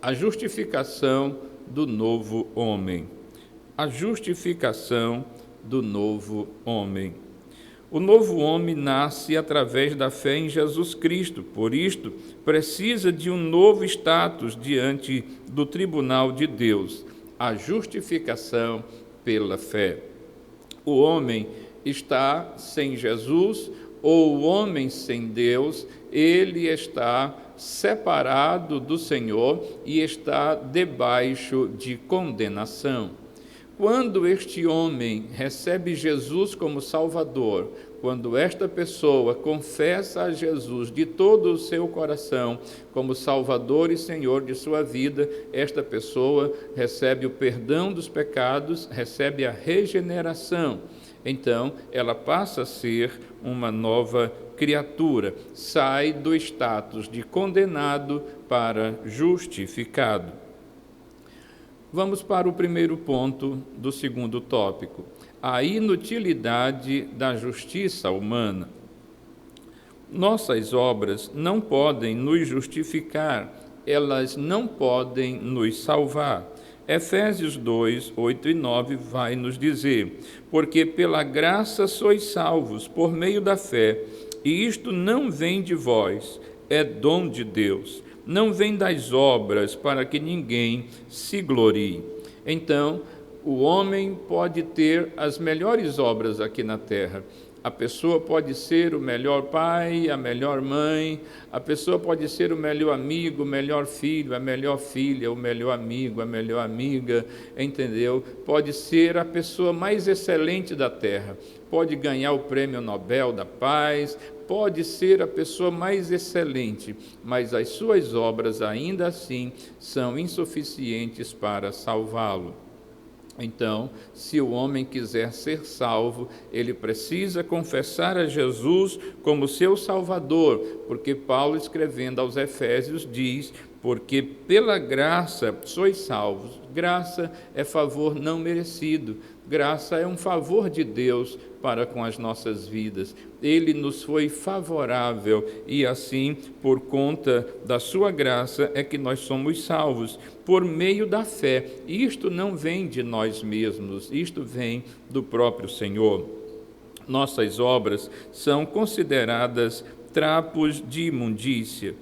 A justificação do novo homem. A justificação do novo homem. O novo homem nasce através da fé em Jesus Cristo, por isto, precisa de um novo status diante do tribunal de Deus, a justificação pela fé. O homem está sem Jesus, ou o homem sem Deus, ele está separado do Senhor e está debaixo de condenação. Quando este homem recebe Jesus como Salvador, quando esta pessoa confessa a Jesus de todo o seu coração como Salvador e Senhor de sua vida, esta pessoa recebe o perdão dos pecados, recebe a regeneração. Então, ela passa a ser uma nova criatura, sai do status de condenado para justificado. Vamos para o primeiro ponto do segundo tópico, a inutilidade da justiça humana. Nossas obras não podem nos justificar, elas não podem nos salvar. Efésios 2, 8 e 9 vai nos dizer: porque pela graça sois salvos por meio da fé, e isto não vem de vós, é dom de Deus, não vem das obras, para que ninguém se glorie. Então, o homem pode ter as melhores obras aqui na terra. A pessoa pode ser o melhor pai, a melhor mãe, a pessoa pode ser o melhor amigo, o melhor filho, a melhor filha, o melhor amigo, a melhor amiga, entendeu? Pode ser a pessoa mais excelente da terra, pode ganhar o prêmio Nobel da Paz, pode ser a pessoa mais excelente, mas as suas obras ainda assim são insuficientes para salvá-lo. Então, se o homem quiser ser salvo, ele precisa confessar a Jesus como seu Salvador, porque Paulo, escrevendo aos Efésios, diz: porque pela graça sois salvos. Graça é favor não merecido, graça é um favor de Deus para com as nossas vidas. Ele nos foi favorável e assim, por conta da sua graça, é que nós somos salvos, por meio da fé. Isto não vem de nós mesmos, isto vem do próprio Senhor. Nossas obras são consideradas trapos de imundícia.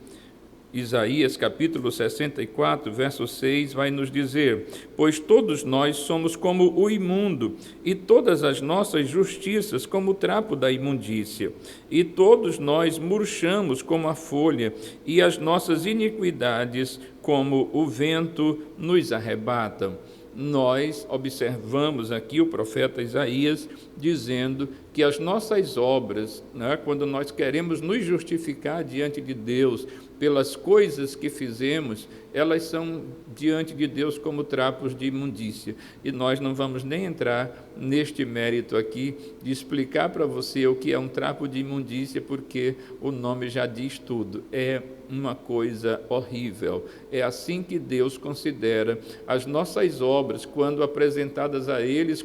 Isaías capítulo 64, verso 6, vai nos dizer: pois todos nós somos como o imundo, e todas as nossas justiças como o trapo da imundícia, e todos nós murchamos como a folha, e as nossas iniquidades como o vento nos arrebatam. nós observamos aqui o profeta Isaías dizendo que as nossas obras, né, quando nós queremos nos justificar diante de Deus pelas coisas que fizemos, elas são diante de Deus como trapos de imundícia. E nós não vamos nem entrar neste mérito aqui de explicar para você o que é um trapo de imundícia, porque o nome já diz tudo. É uma coisa horrível. É assim que Deus considera as nossas obras quando apresentadas a Ele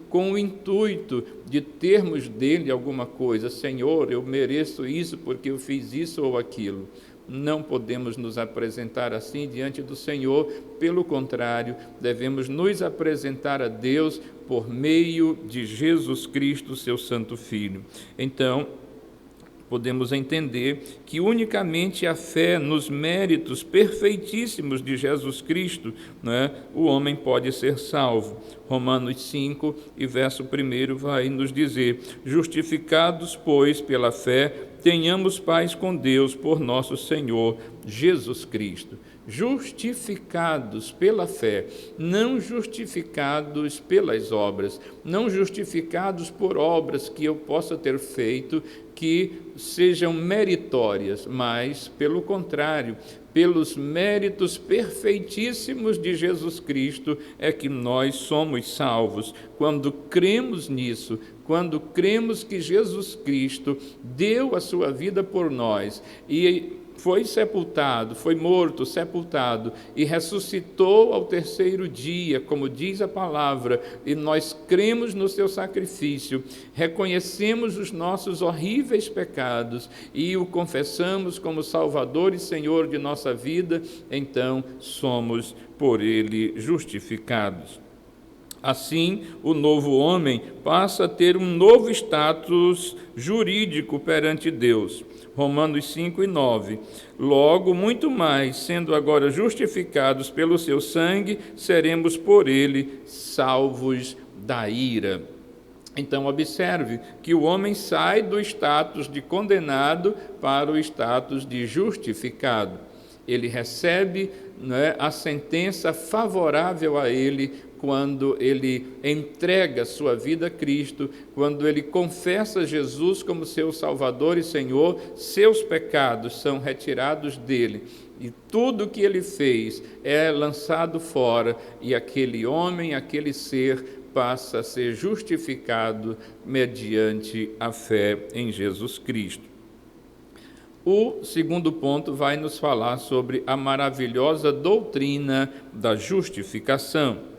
com o intuito de termos dele alguma coisa. Senhor, eu mereço isso porque eu fiz isso ou aquilo. Não podemos nos apresentar assim diante do Senhor, pelo contrário, devemos nos apresentar a Deus por meio de Jesus Cristo, seu Santo Filho. Então, podemos entender que unicamente a fé nos méritos perfeitíssimos de Jesus Cristo, né, o homem pode ser salvo. Romanos 5, e verso 1 vai nos dizer: justificados, pois, pela fé, tenhamos paz com Deus por nosso Senhor Jesus Cristo. Justificados pela fé, não justificados pelas obras, não justificados por obras que eu possa ter feito que sejam meritórias, mas, pelo contrário, pelos méritos perfeitíssimos de Jesus Cristo é que nós somos salvos. Quando cremos nisso, quando cremos que Jesus Cristo deu a sua vida por nós e foi sepultado, foi morto, sepultado e ressuscitou ao terceiro dia, como diz a palavra, e nós cremos no seu sacrifício, reconhecemos os nossos horríveis pecados e o confessamos como Salvador e Senhor de nossa vida, então somos por ele justificados. Assim, o novo homem passa a ter um novo status jurídico perante Deus. Romanos 5 e 9. Logo, muito mais, sendo agora justificados pelo seu sangue, seremos por ele salvos da ira. Então, observe que o homem sai do status de condenado para o status de justificado. Ele recebe, né, a sentença favorável a ele quando ele entrega sua vida a Cristo, quando ele confessa Jesus como seu Salvador e Senhor, seus pecados são retirados dele e tudo que ele fez é lançado fora e aquele homem, aquele ser passa a ser justificado mediante a fé em Jesus Cristo. O segundo ponto vai nos falar sobre a maravilhosa doutrina da justificação.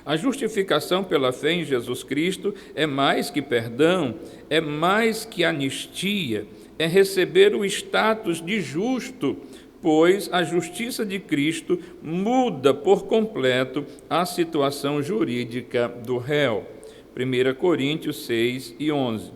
A justificação pela fé em Jesus Cristo é mais que perdão, é mais que anistia, é receber o status de justo, pois a justiça de Cristo muda por completo a situação jurídica do réu. 1 Coríntios 6 e 11.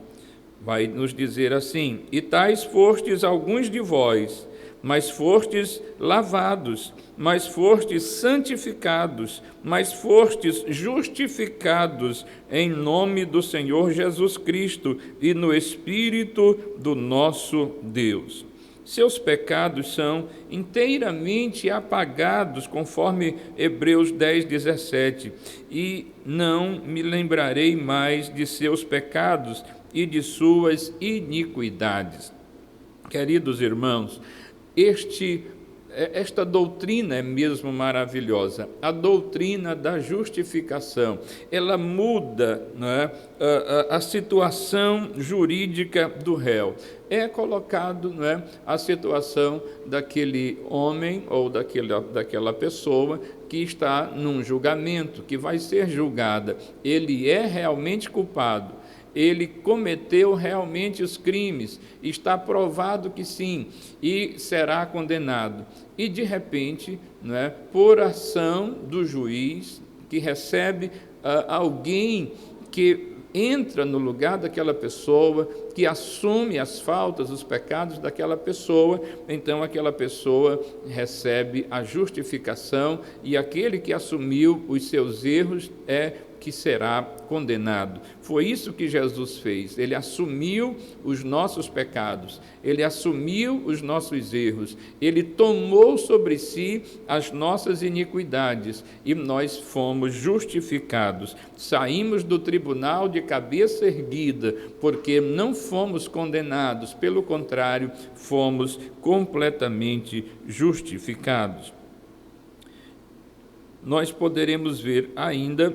Vai nos dizer assim: e tais fostes alguns de vós, mas fostes lavados, mas fostes santificados, mas fostes justificados em nome do Senhor Jesus Cristo e no Espírito do nosso Deus. Seus pecados são inteiramente apagados, conforme Hebreus 10, 17, e não me lembrarei mais de seus pecados e de suas iniquidades. Queridos irmãos, esta doutrina é mesmo maravilhosa, a doutrina da justificação. Ela muda, não é, a situação jurídica do réu. É colocado, não é, a situação daquele homem ou daquela pessoa que está num julgamento, que vai ser julgada. Ele é realmente culpado. Ele cometeu realmente os crimes, está provado que sim, e será condenado. E, de repente, não é, por ação do juiz, que recebe alguém que entra no lugar daquela pessoa, que assume as faltas, os pecados daquela pessoa, então aquela pessoa recebe a justificação e aquele que assumiu os seus erros é que será condenado. Foi isso que Jesus fez. Ele assumiu os nossos pecados, ele assumiu os nossos erros, ele tomou sobre si as nossas iniquidades e nós fomos justificados. Saímos do tribunal de cabeça erguida, porque não fomos condenados, pelo contrário, fomos completamente justificados. Nós poderemos ver ainda,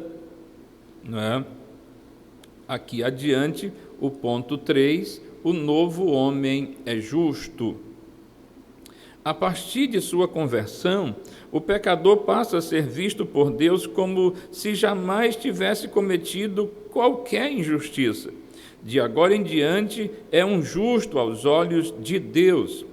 aqui adiante, o ponto 3, o novo homem é justo. A partir de sua conversão, o pecador passa a ser visto por Deus como se jamais tivesse cometido qualquer injustiça. De agora em diante, é um justo aos olhos de Deus.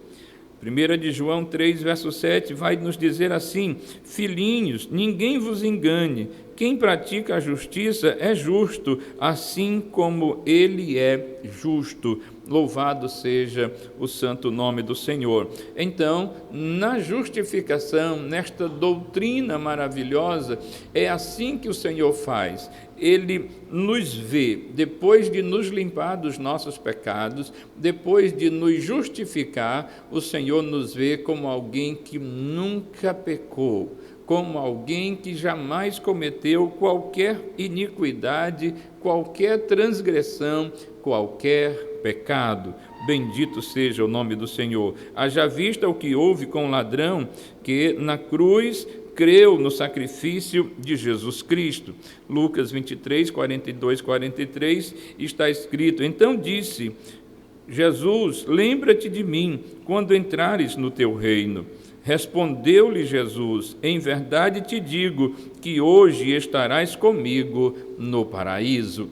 1 de João 3, verso 7, vai nos dizer assim: filhinhos, ninguém vos engane, quem pratica a justiça é justo, assim como ele é justo. Louvado seja o santo nome do Senhor. Então, na justificação, nesta doutrina maravilhosa, é assim que o Senhor faz. Ele nos vê, depois de nos limpar dos nossos pecados, depois de nos justificar, o Senhor nos vê como alguém que nunca pecou, como alguém que jamais cometeu qualquer iniquidade, qualquer transgressão, qualquer pecado. Bendito seja o nome do Senhor. Haja vista o que houve com o ladrão que na cruz creu no sacrifício de Jesus Cristo. Lucas 23, 42, 43, está escrito: então disse Jesus, lembra-te de mim quando entrares no teu reino. Respondeu-lhe Jesus, em verdade te digo que hoje estarás comigo no paraíso.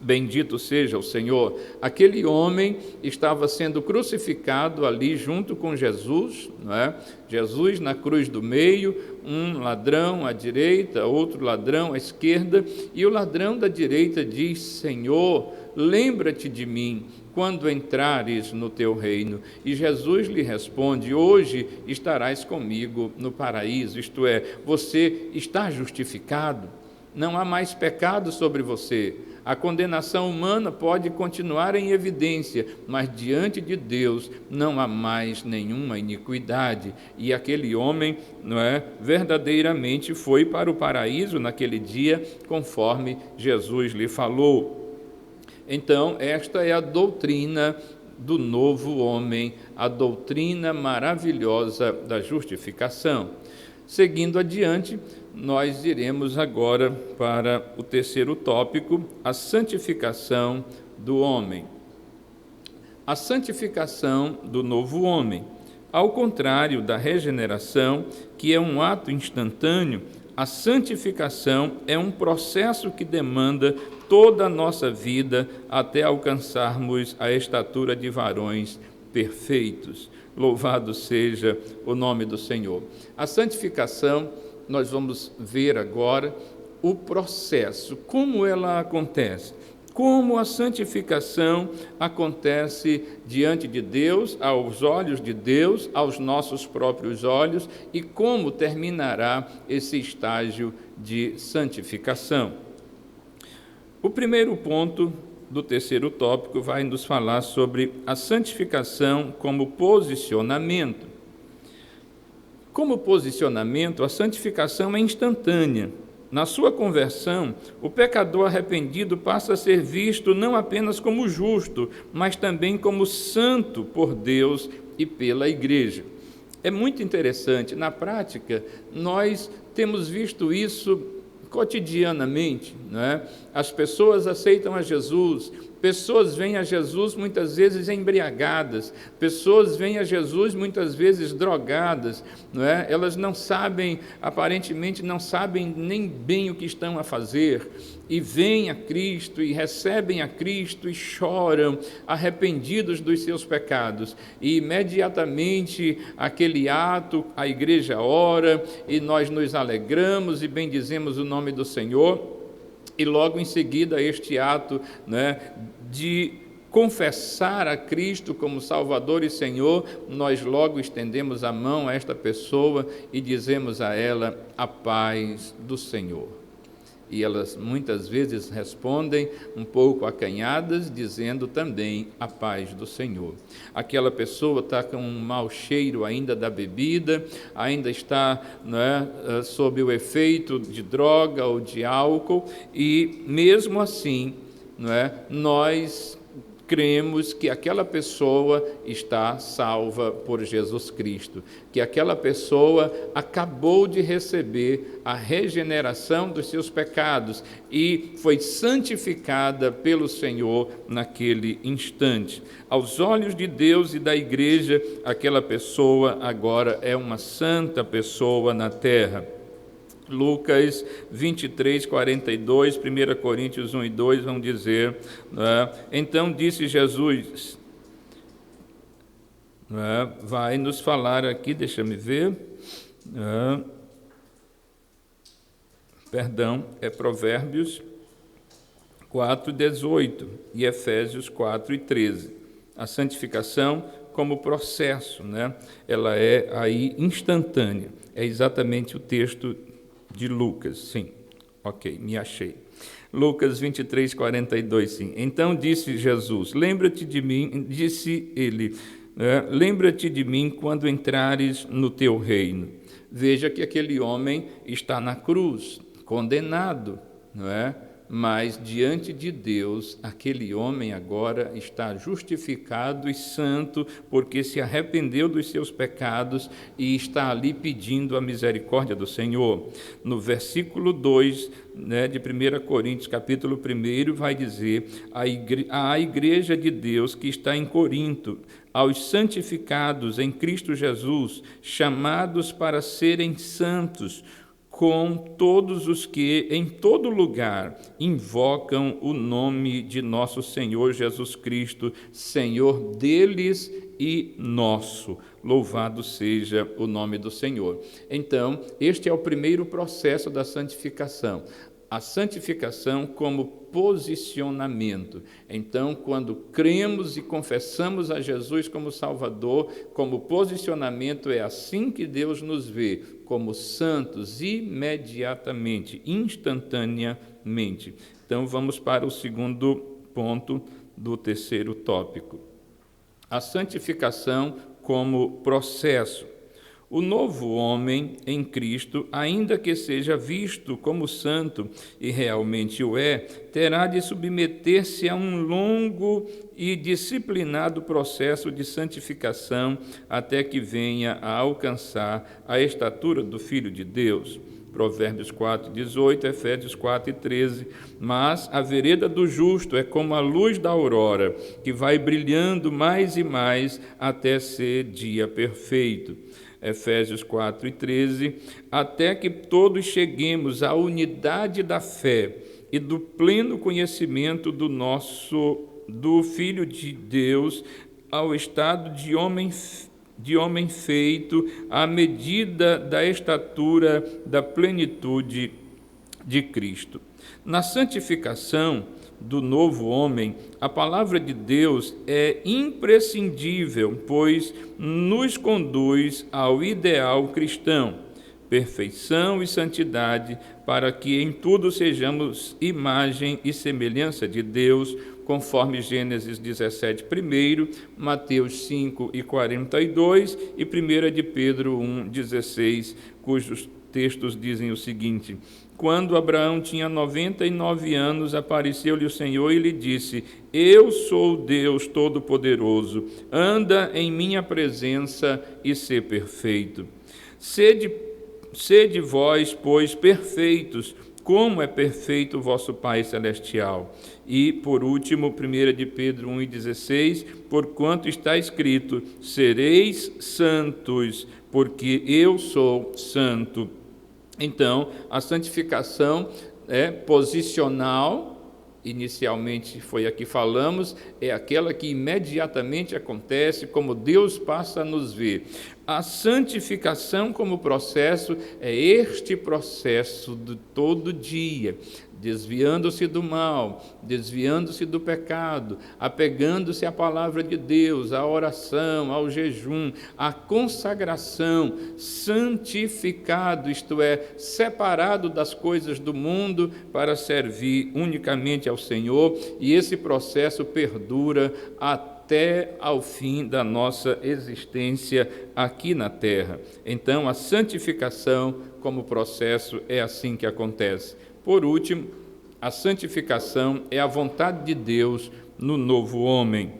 Bendito seja o Senhor. Aquele homem estava sendo crucificado ali junto com Jesus, não é? Jesus na cruz do meio, um ladrão à direita, outro ladrão à esquerda, e o ladrão da direita diz: Senhor, lembra-te de mim quando entrares no teu reino. E Jesus lhe responde: hoje estarás comigo no paraíso, isto é, você está justificado, não há mais pecado sobre você. A condenação humana pode continuar em evidência, mas diante de Deus não há mais nenhuma iniquidade. E aquele homem, não é, verdadeiramente foi para o paraíso naquele dia, conforme Jesus lhe falou. Então, esta é a doutrina do novo homem, a doutrina maravilhosa da justificação. Seguindo adiante, nós iremos agora para o terceiro tópico, a santificação do homem. A santificação do novo homem. Ao contrário da regeneração, que é um ato instantâneo, a santificação é um processo que demanda toda a nossa vida até alcançarmos a estatura de varões perfeitos. Louvado seja o nome do Senhor. A santificação, nós vamos ver agora o processo, como ela acontece, como a santificação acontece diante de Deus, aos olhos de Deus, aos nossos próprios olhos, e como terminará esse estágio de santificação. O primeiro ponto do terceiro tópico vai nos falar sobre a santificação como posicionamento. Como posicionamento, a santificação é instantânea. Na sua conversão, o pecador arrependido passa a ser visto não apenas como justo, mas também como santo por Deus e pela Igreja. É muito interessante. Na prática, nós temos visto isso cotidianamente, não é? As pessoas aceitam a Jesus, pessoas vêm a Jesus muitas vezes embriagadas, pessoas vêm a Jesus muitas vezes drogadas, não é? Elas não sabem, aparentemente não sabem nem bem o que estão a fazer, e vêm a Cristo e recebem a Cristo e choram, arrependidos dos seus pecados, e imediatamente aquele ato, a igreja ora, e nós nos alegramos e bendizemos o nome do Senhor, e logo em seguida este ato, né, de confessar a Cristo como Salvador e Senhor, nós logo estendemos a mão a esta pessoa e dizemos a ela: a paz do Senhor. E elas muitas vezes respondem um pouco acanhadas, dizendo também a paz do Senhor. Aquela pessoa está com um mau cheiro ainda da bebida, ainda está, sob o efeito de droga ou de álcool, e mesmo assim, nós cremos que aquela pessoa está salva por Jesus Cristo, que aquela pessoa acabou de receber a regeneração dos seus pecados e foi santificada pelo Senhor naquele instante. Aos olhos de Deus e da igreja, aquela pessoa agora é uma santa pessoa na terra. Lucas 23, 42, 1 Coríntios 1 e 2 vão dizer, então disse Jesus, vai nos falar aqui, deixa-me ver, é Provérbios 4, 18 e Efésios 4 e 13. A santificação como processo, ela é aí instantânea, é exatamente o texto de Lucas, sim, ok, me achei. Lucas 23, 42, sim. Então disse Jesus, lembra-te de mim, disse ele, lembra-te de mim quando entrares no teu reino. Veja que aquele homem está na cruz, condenado, mas diante de Deus, aquele homem agora está justificado e santo, porque se arrependeu dos seus pecados e está ali pedindo a misericórdia do Senhor. No versículo 2, de 1 Coríntios, capítulo 1, vai dizer, a igreja de Deus que está em Corinto, aos santificados em Cristo Jesus, chamados para serem santos, com todos os que em todo lugar invocam o nome de nosso Senhor Jesus Cristo, Senhor deles e nosso. Louvado seja o nome do Senhor. Então, este é o primeiro processo da santificação. A santificação como posicionamento. Então, quando cremos e confessamos a Jesus como Salvador, como posicionamento, é assim que Deus nos vê, como santos, imediatamente, instantaneamente. Então, vamos para o segundo ponto do terceiro tópico. A santificação como processo. O novo homem em Cristo, ainda que seja visto como santo, e realmente o é, terá de submeter-se a um longo e disciplinado processo de santificação até que venha a alcançar a estatura do Filho de Deus. Provérbios 4, 18, Efésios 4 e 13. Mas a vereda do justo é como a luz da aurora, que vai brilhando mais e mais até ser dia perfeito. Efésios 4 e 13, até que todos cheguemos à unidade da fé e do pleno conhecimento do Filho de Deus, ao estado de homem feito, à medida da estatura da plenitude de Cristo. Na santificação do novo homem, a palavra de Deus é imprescindível, pois nos conduz ao ideal cristão, perfeição e santidade, para que em tudo sejamos imagem e semelhança de Deus, conforme Gênesis 17, 1, Mateus 5 e 42 e 1 de Pedro 1, 16, cujos textos dizem o seguinte: quando Abraão tinha 99 anos, apareceu-lhe o Senhor e lhe disse: eu sou o Deus Todo-Poderoso, anda em minha presença e sê perfeito. Sede vós, pois, perfeitos, como é perfeito o vosso Pai Celestial. E, por último, 1 de Pedro 1,16, porquanto está escrito, sereis santos, porque eu sou santo. Então, a santificação é posicional, inicialmente foi a que falamos, é aquela que imediatamente acontece, como Deus passa a nos ver. A santificação como processo é este processo de todo dia, desviando-se do mal, desviando-se do pecado, apegando-se à palavra de Deus, à oração, ao jejum, à consagração, santificado, isto é, separado das coisas do mundo para servir unicamente ao Senhor, e esse processo perdura até ao fim da nossa existência aqui na terra. Então, a santificação como processo é assim que acontece. Por último, a santificação é a vontade de Deus no novo homem.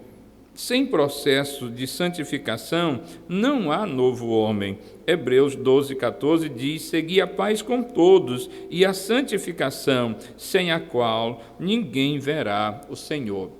Sem processo de santificação, não há novo homem. Hebreus 12:14 diz: segui a paz com todos e a santificação, sem a qual ninguém verá o Senhor.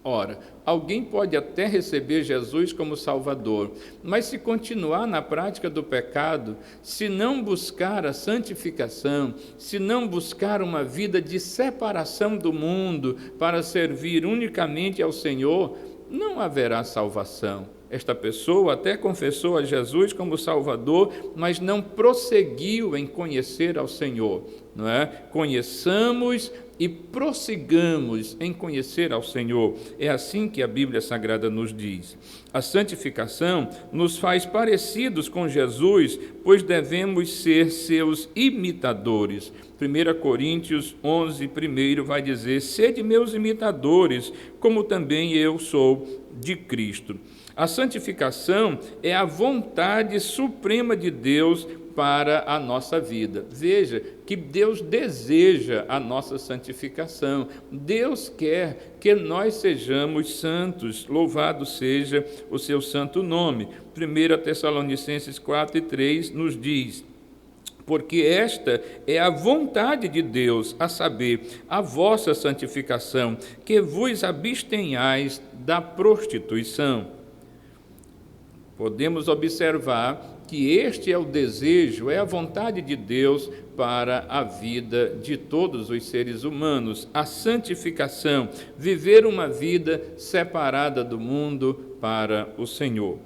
Ora, alguém pode até receber Jesus como Salvador, mas se continuar na prática do pecado, se não buscar a santificação, se não buscar uma vida de separação do mundo para servir unicamente ao Senhor, não haverá salvação. Esta pessoa até confessou a Jesus como Salvador, mas não prosseguiu em conhecer ao Senhor, não é? Conheçamos e prossigamos em conhecer ao Senhor. É assim que a Bíblia Sagrada nos diz. A santificação nos faz parecidos com Jesus, pois devemos ser seus imitadores. 1 Coríntios 11:1 vai dizer: sede meus imitadores, como também eu sou de Cristo. A santificação é a vontade suprema de Deus para a nossa vida. Veja que Deus deseja a nossa santificação. Deus quer que nós sejamos santos. Louvado seja o seu santo nome. 1 Tessalonicenses 4:3 nos diz: porque esta é a vontade de Deus, a saber, a vossa santificação, que vos abstenhais da prostituição. Podemos observar que este é o desejo, é a vontade de Deus para a vida de todos os seres humanos, a santificação, viver uma vida separada do mundo para o Senhor.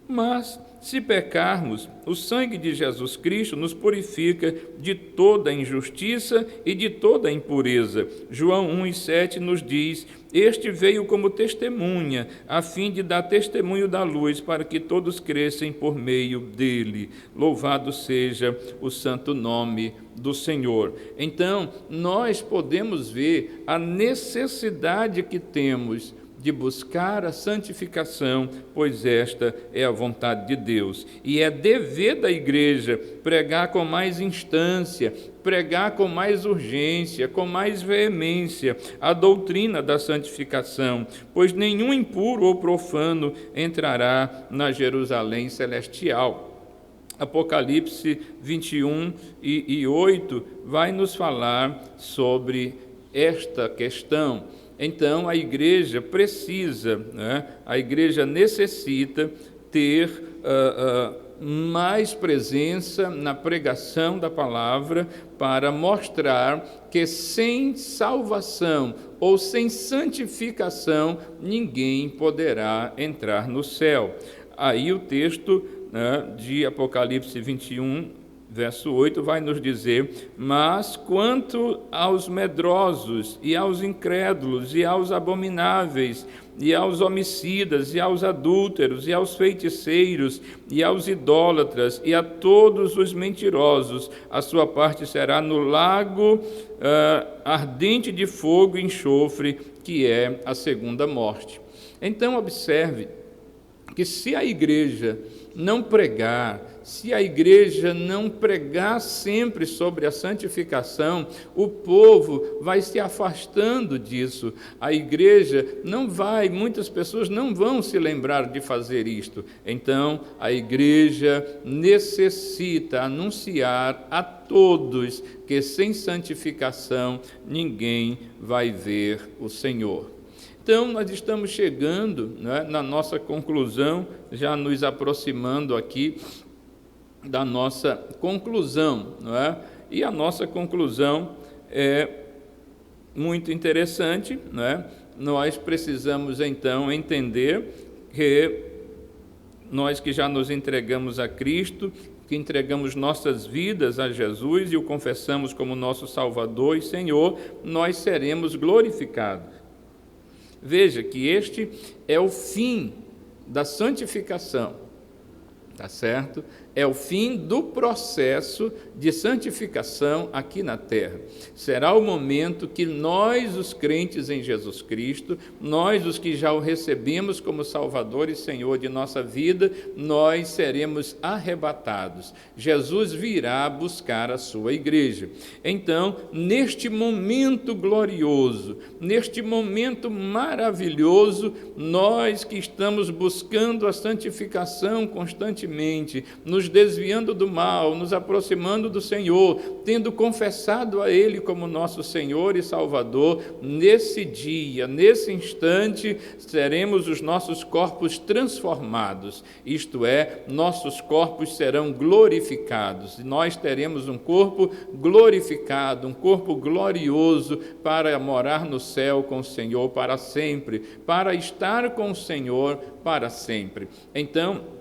Mas, se pecarmos, o sangue de Jesus Cristo nos purifica de toda injustiça e de toda impureza. João 1:7 nos diz: este veio como testemunha, a fim de dar testemunho da luz, para que todos crescem por meio dele. Louvado seja o santo nome do Senhor. Então, nós podemos ver a necessidade que temos de buscar a santificação, pois esta é a vontade de Deus. E é dever da igreja pregar com mais instância, pregar com mais urgência, com mais veemência a doutrina da santificação, pois nenhum impuro ou profano entrará na Jerusalém celestial. Apocalipse 21:8 vai nos falar sobre esta questão. Então, a igreja precisa, a igreja necessita ter mais presença na pregação da palavra para mostrar que sem salvação ou sem santificação ninguém poderá entrar no céu. Aí o texto de Apocalipse 21, verso 8, vai nos dizer: mas quanto aos medrosos, e aos incrédulos, e aos abomináveis, e aos homicidas, e aos adúlteros, e aos feiticeiros, e aos idólatras, e a todos os mentirosos, a sua parte será no lago ardente de fogo e enxofre, que é a segunda morte. Então, observe que se a igreja não pregar, se a igreja não pregar sempre sobre a santificação, o povo vai se afastando disso. A igreja não vai, muitas pessoas não vão se lembrar de fazer isto. Então, a igreja necessita anunciar a todos que sem santificação ninguém vai ver o Senhor. Então, nós estamos chegando, na nossa conclusão, já nos aproximando aqui da nossa conclusão, E a nossa conclusão é muito interessante, Nós precisamos, então, entender que nós que já nos entregamos a Cristo, que entregamos nossas vidas a Jesus e o confessamos como nosso Salvador e Senhor, nós seremos glorificados. Veja que este é o fim da santificação, tá certo? É o fim do processo de santificação aqui na terra. Será o momento que nós, os crentes em Jesus Cristo, nós, os que já o recebemos como Salvador e Senhor de nossa vida, nós seremos arrebatados. Jesus virá buscar a sua igreja. Então, neste momento glorioso, neste momento maravilhoso, nós que estamos buscando a santificação constantemente, nos desviando do mal, nos aproximando do Senhor, tendo confessado a Ele como nosso Senhor e Salvador, nesse dia, nesse instante, teremos os nossos corpos transformados, isto é, nossos corpos serão glorificados, e nós teremos um corpo glorificado, um corpo glorioso para morar no céu com o Senhor para sempre, para estar com o Senhor para sempre. Então,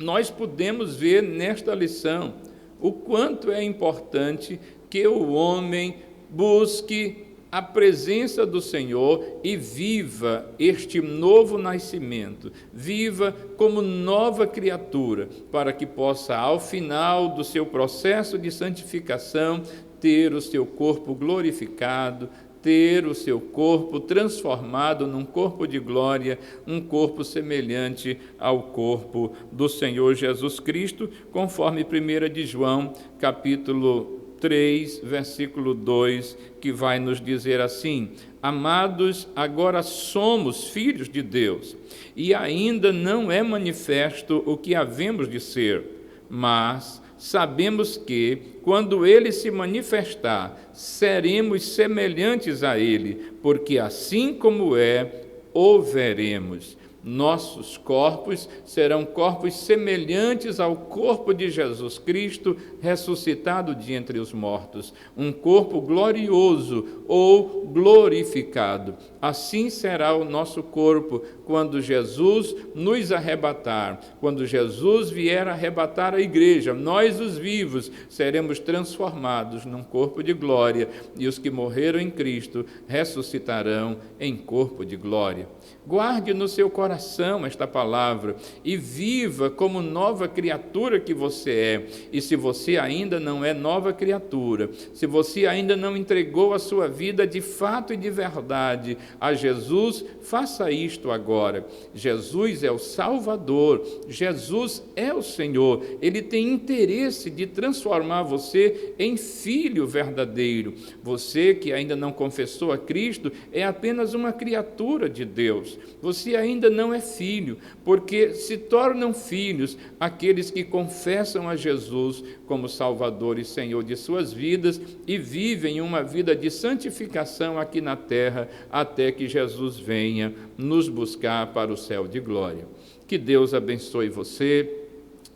nós podemos ver nesta lição o quanto é importante que o homem busque a presença do Senhor e viva este novo nascimento, viva como nova criatura, para que possa, ao final do seu processo de santificação, ter o seu corpo glorificado, ter o seu corpo transformado num corpo de glória, um corpo semelhante ao corpo do Senhor Jesus Cristo, conforme 1 de João, capítulo 3, versículo 2, que vai nos dizer assim: amados, agora somos filhos de Deus, e ainda não é manifesto o que havemos de ser, mas sabemos que, quando Ele se manifestar, seremos semelhantes a Ele, porque assim como é, o veremos. Nossos corpos serão corpos semelhantes ao corpo de Jesus Cristo, ressuscitado de entre os mortos, um corpo glorioso ou glorificado. Assim será o nosso corpo quando Jesus nos arrebatar, quando Jesus vier arrebatar a igreja. Nós, os vivos, seremos transformados num corpo de glória, e os que morreram em Cristo ressuscitarão em corpo de glória. Guarde no seu coração esta palavra e viva como nova criatura que você é. E se você ainda não é nova criatura, se você ainda não entregou a sua vida de fato e de verdade a Jesus, faça isto agora. Jesus é o Salvador, Jesus é o Senhor. Ele tem interesse de transformar você em filho verdadeiro. Você que ainda não confessou a Cristo é apenas uma criatura de Deus. Você ainda não é filho, porque se tornam filhos aqueles que confessam a Jesus como Salvador e Senhor de suas vidas e vivem uma vida de santificação aqui na terra, até que Jesus venha nos buscar para o céu de glória. Que Deus abençoe você.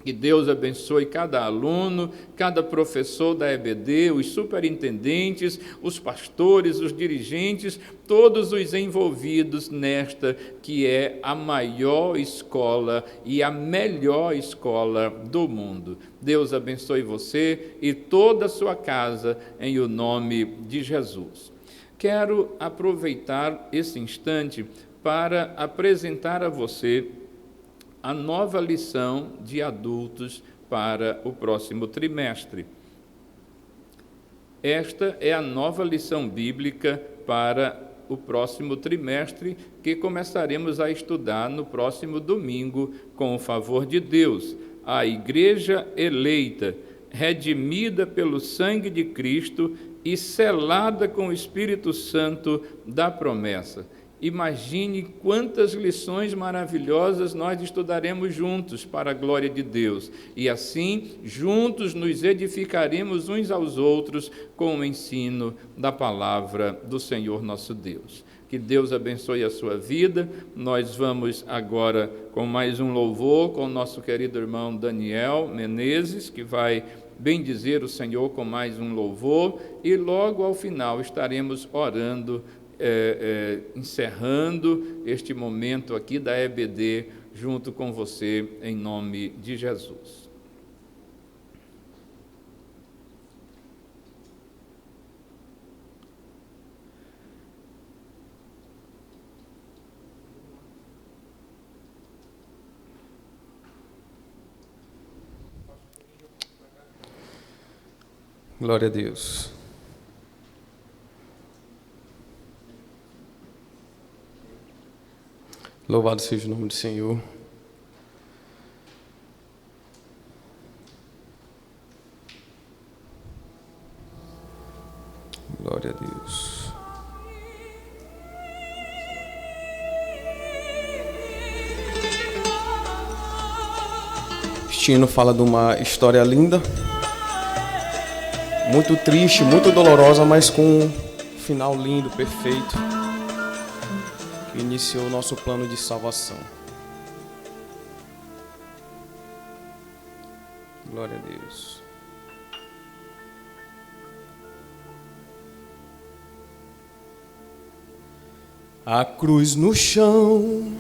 Que Deus abençoe cada aluno, cada professor da EBD, os superintendentes, os pastores, os dirigentes, todos os envolvidos nesta que é a maior escola e a melhor escola do mundo. Deus abençoe você e toda a sua casa em o nome de Jesus. Quero aproveitar esse instante para apresentar a você a nova lição de adultos para o próximo trimestre. Esta é a nova lição bíblica para o próximo trimestre, que começaremos a estudar no próximo domingo, com o favor de Deus. A igreja eleita, redimida pelo sangue de Cristo e selada com o Espírito Santo da promessa. Imagine quantas lições maravilhosas nós estudaremos juntos para a glória de Deus. E assim, juntos nos edificaremos uns aos outros com o ensino da palavra do Senhor nosso Deus. Que Deus abençoe a sua vida. Nós vamos agora com mais um louvor com o nosso querido irmão Daniel Menezes, que vai bendizer o Senhor com mais um louvor. E logo ao final estaremos orando, encerrando este momento aqui da EBD junto com você, em nome de Jesus. Glória a Deus. Louvado seja o nome do Senhor. Glória a Deus. Destino fala de uma história linda, muito triste, muito dolorosa, mas com um final lindo, perfeito, que iniciou o nosso plano de salvação. Glória a Deus. A cruz no chão,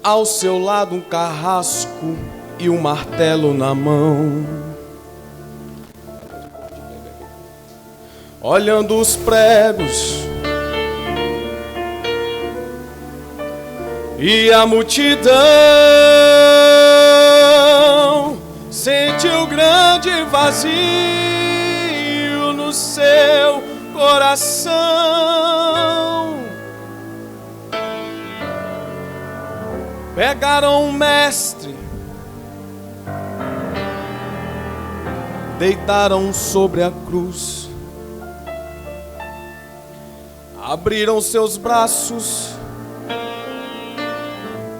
ao seu lado um carrasco e um martelo na mão. Olhando os pregos e a multidão, sentiu grande vazio no seu coração. Pegaram o mestre, deitaram sobre a cruz, abriram seus braços,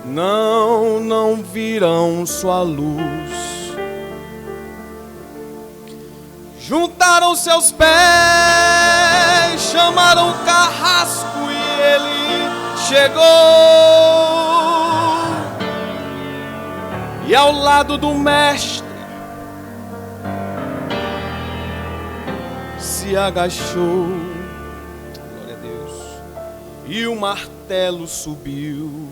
não viram sua luz. Juntaram seus pés, chamaram o carrasco e ele chegou. E ao lado do mestre se agachou. Glória a Deus. E o martelo subiu,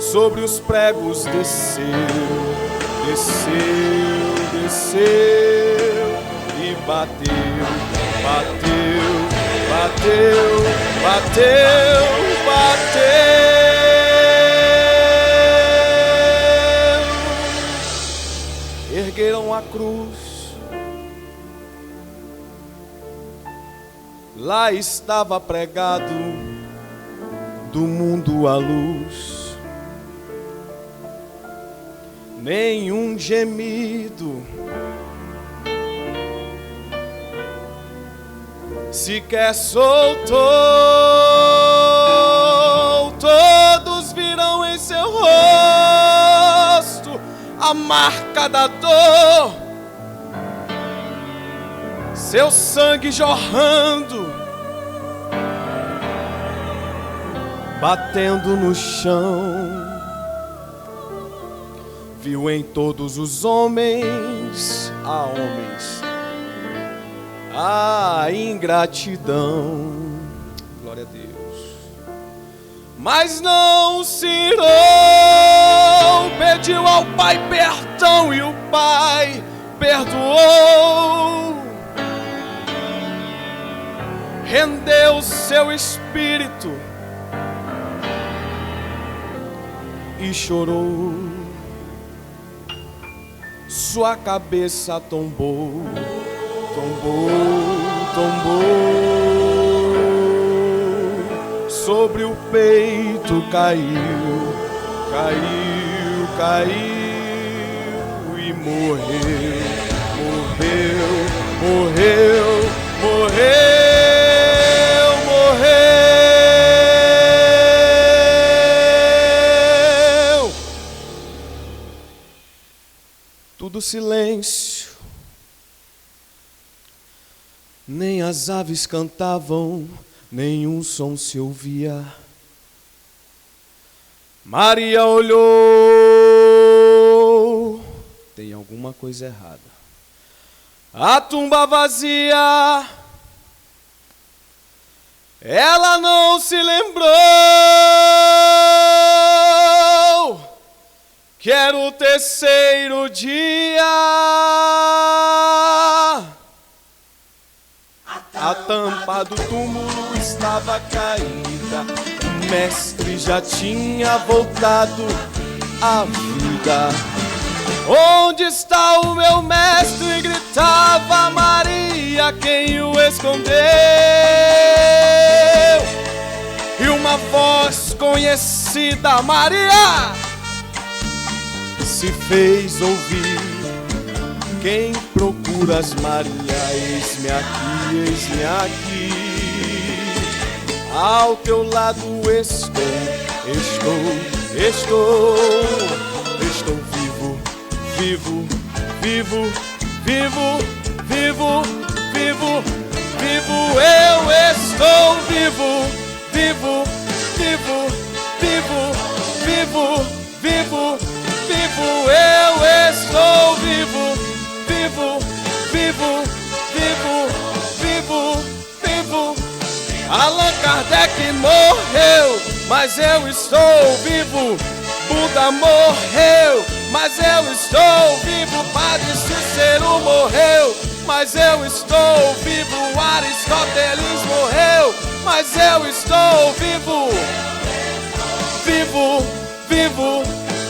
sobre os pregos desceu e bateu. Ergueram a cruz, lá estava pregado do mundo a luz. Nenhum gemido, sequer soltou. Todos viram em seu rosto a marca da dor, seu sangue jorrando, batendo no chão. Viu em todos os homens a ingratidão. Glória a Deus. Mas não se irou, pediu ao Pai perdão e o Pai perdoou. Rendeu seu espírito e chorou. Sua cabeça tombou, sobre o peito caiu e morreu. Tudo silêncio, nem as aves cantavam, nenhum som se ouvia. Maria olhou, tem alguma coisa errada. A tumba vazia, ela não se lembrou que era o terceiro dia. A tampa do túmulo estava caída, o mestre já tinha voltado à vida. Onde está o meu mestre? Gritava Maria, quem o escondeu? E uma voz conhecida, Maria, se fez ouvir. Quem procuras, Maria? Eis-me aqui, eis-me aqui. Ao teu lado estou vivo, vivo, vivo, vivo, vivo, vivo, vivo. Eu estou vivo, vivo, vivo, vivo, vivo, vivo, vivo. Eu estou vivo, vivo, vivo, vivo, vivo, vivo. Allan Kardec morreu, mas eu estou vivo. Buda morreu, mas eu estou vivo. Padre Cícero morreu, mas eu estou vivo. Aristóteles morreu, mas eu estou vivo. Vivo, vivo,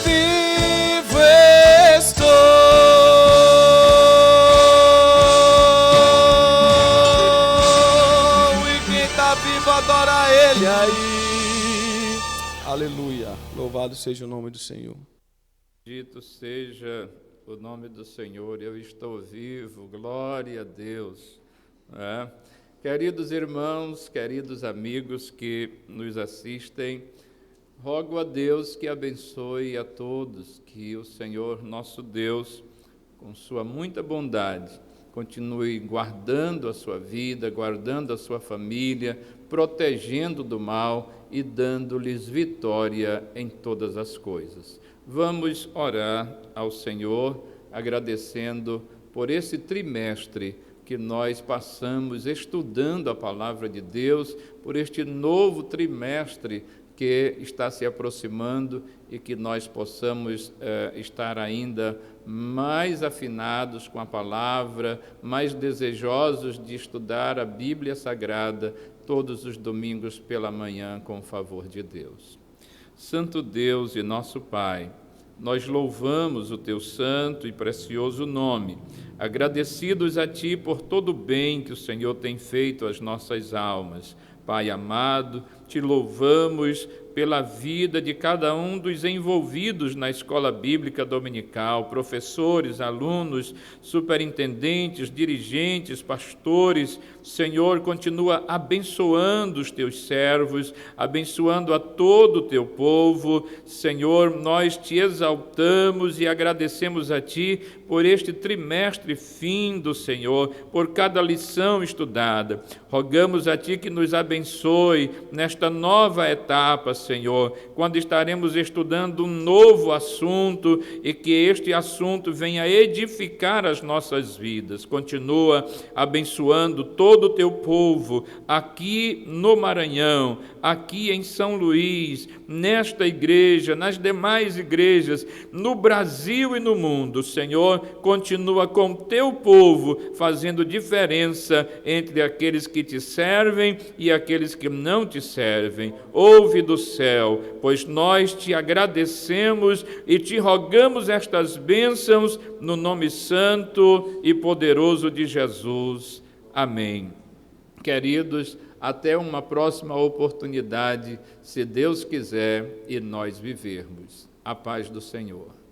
vivo estou. E quem está vivo adora Ele aí. Aleluia, louvado seja o nome do Senhor. Dito seja o nome do Senhor, eu estou vivo, glória a Deus. Queridos irmãos, queridos amigos que nos assistem, rogo a Deus que abençoe a todos, que o Senhor nosso Deus, com sua muita bondade, continue guardando a sua vida, guardando a sua família, protegendo do mal e dando-lhes vitória em todas as coisas. Vamos orar ao Senhor, agradecendo por esse trimestre que nós passamos estudando a palavra de Deus, por este novo trimestre que está se aproximando e que nós possamos estar ainda mais afinados com a palavra, mais desejosos de estudar a Bíblia Sagrada todos os domingos pela manhã, com o favor de Deus. Santo Deus e nosso Pai, nós louvamos o Teu santo e precioso nome, agradecidos a Ti por todo o bem que o Senhor tem feito às nossas almas. Pai amado, Te louvamos pela vida de cada um dos envolvidos na escola bíblica dominical, professores, alunos, superintendentes, dirigentes, pastores. Senhor, continua abençoando os Teus servos, abençoando a todo o Teu povo. Senhor, nós Te exaltamos e agradecemos a Ti por este trimestre findo, Senhor, por cada lição estudada. Rogamos a Ti que nos abençoe nesta nova etapa, Senhor, quando estaremos estudando um novo assunto e que este assunto venha edificar as nossas vidas. Continua abençoando todo o Teu povo aqui no Maranhão, aqui em São Luís, nesta igreja, nas demais igrejas, no Brasil e no mundo. Senhor, continua com Teu povo, fazendo diferença entre aqueles que Te servem e aqueles que não Te servem. Ouve do céu, pois nós Te agradecemos e Te rogamos estas bênçãos no nome santo e poderoso de Jesus. Amém. Queridos, até uma próxima oportunidade, se Deus quiser e nós vivermos. A paz do Senhor.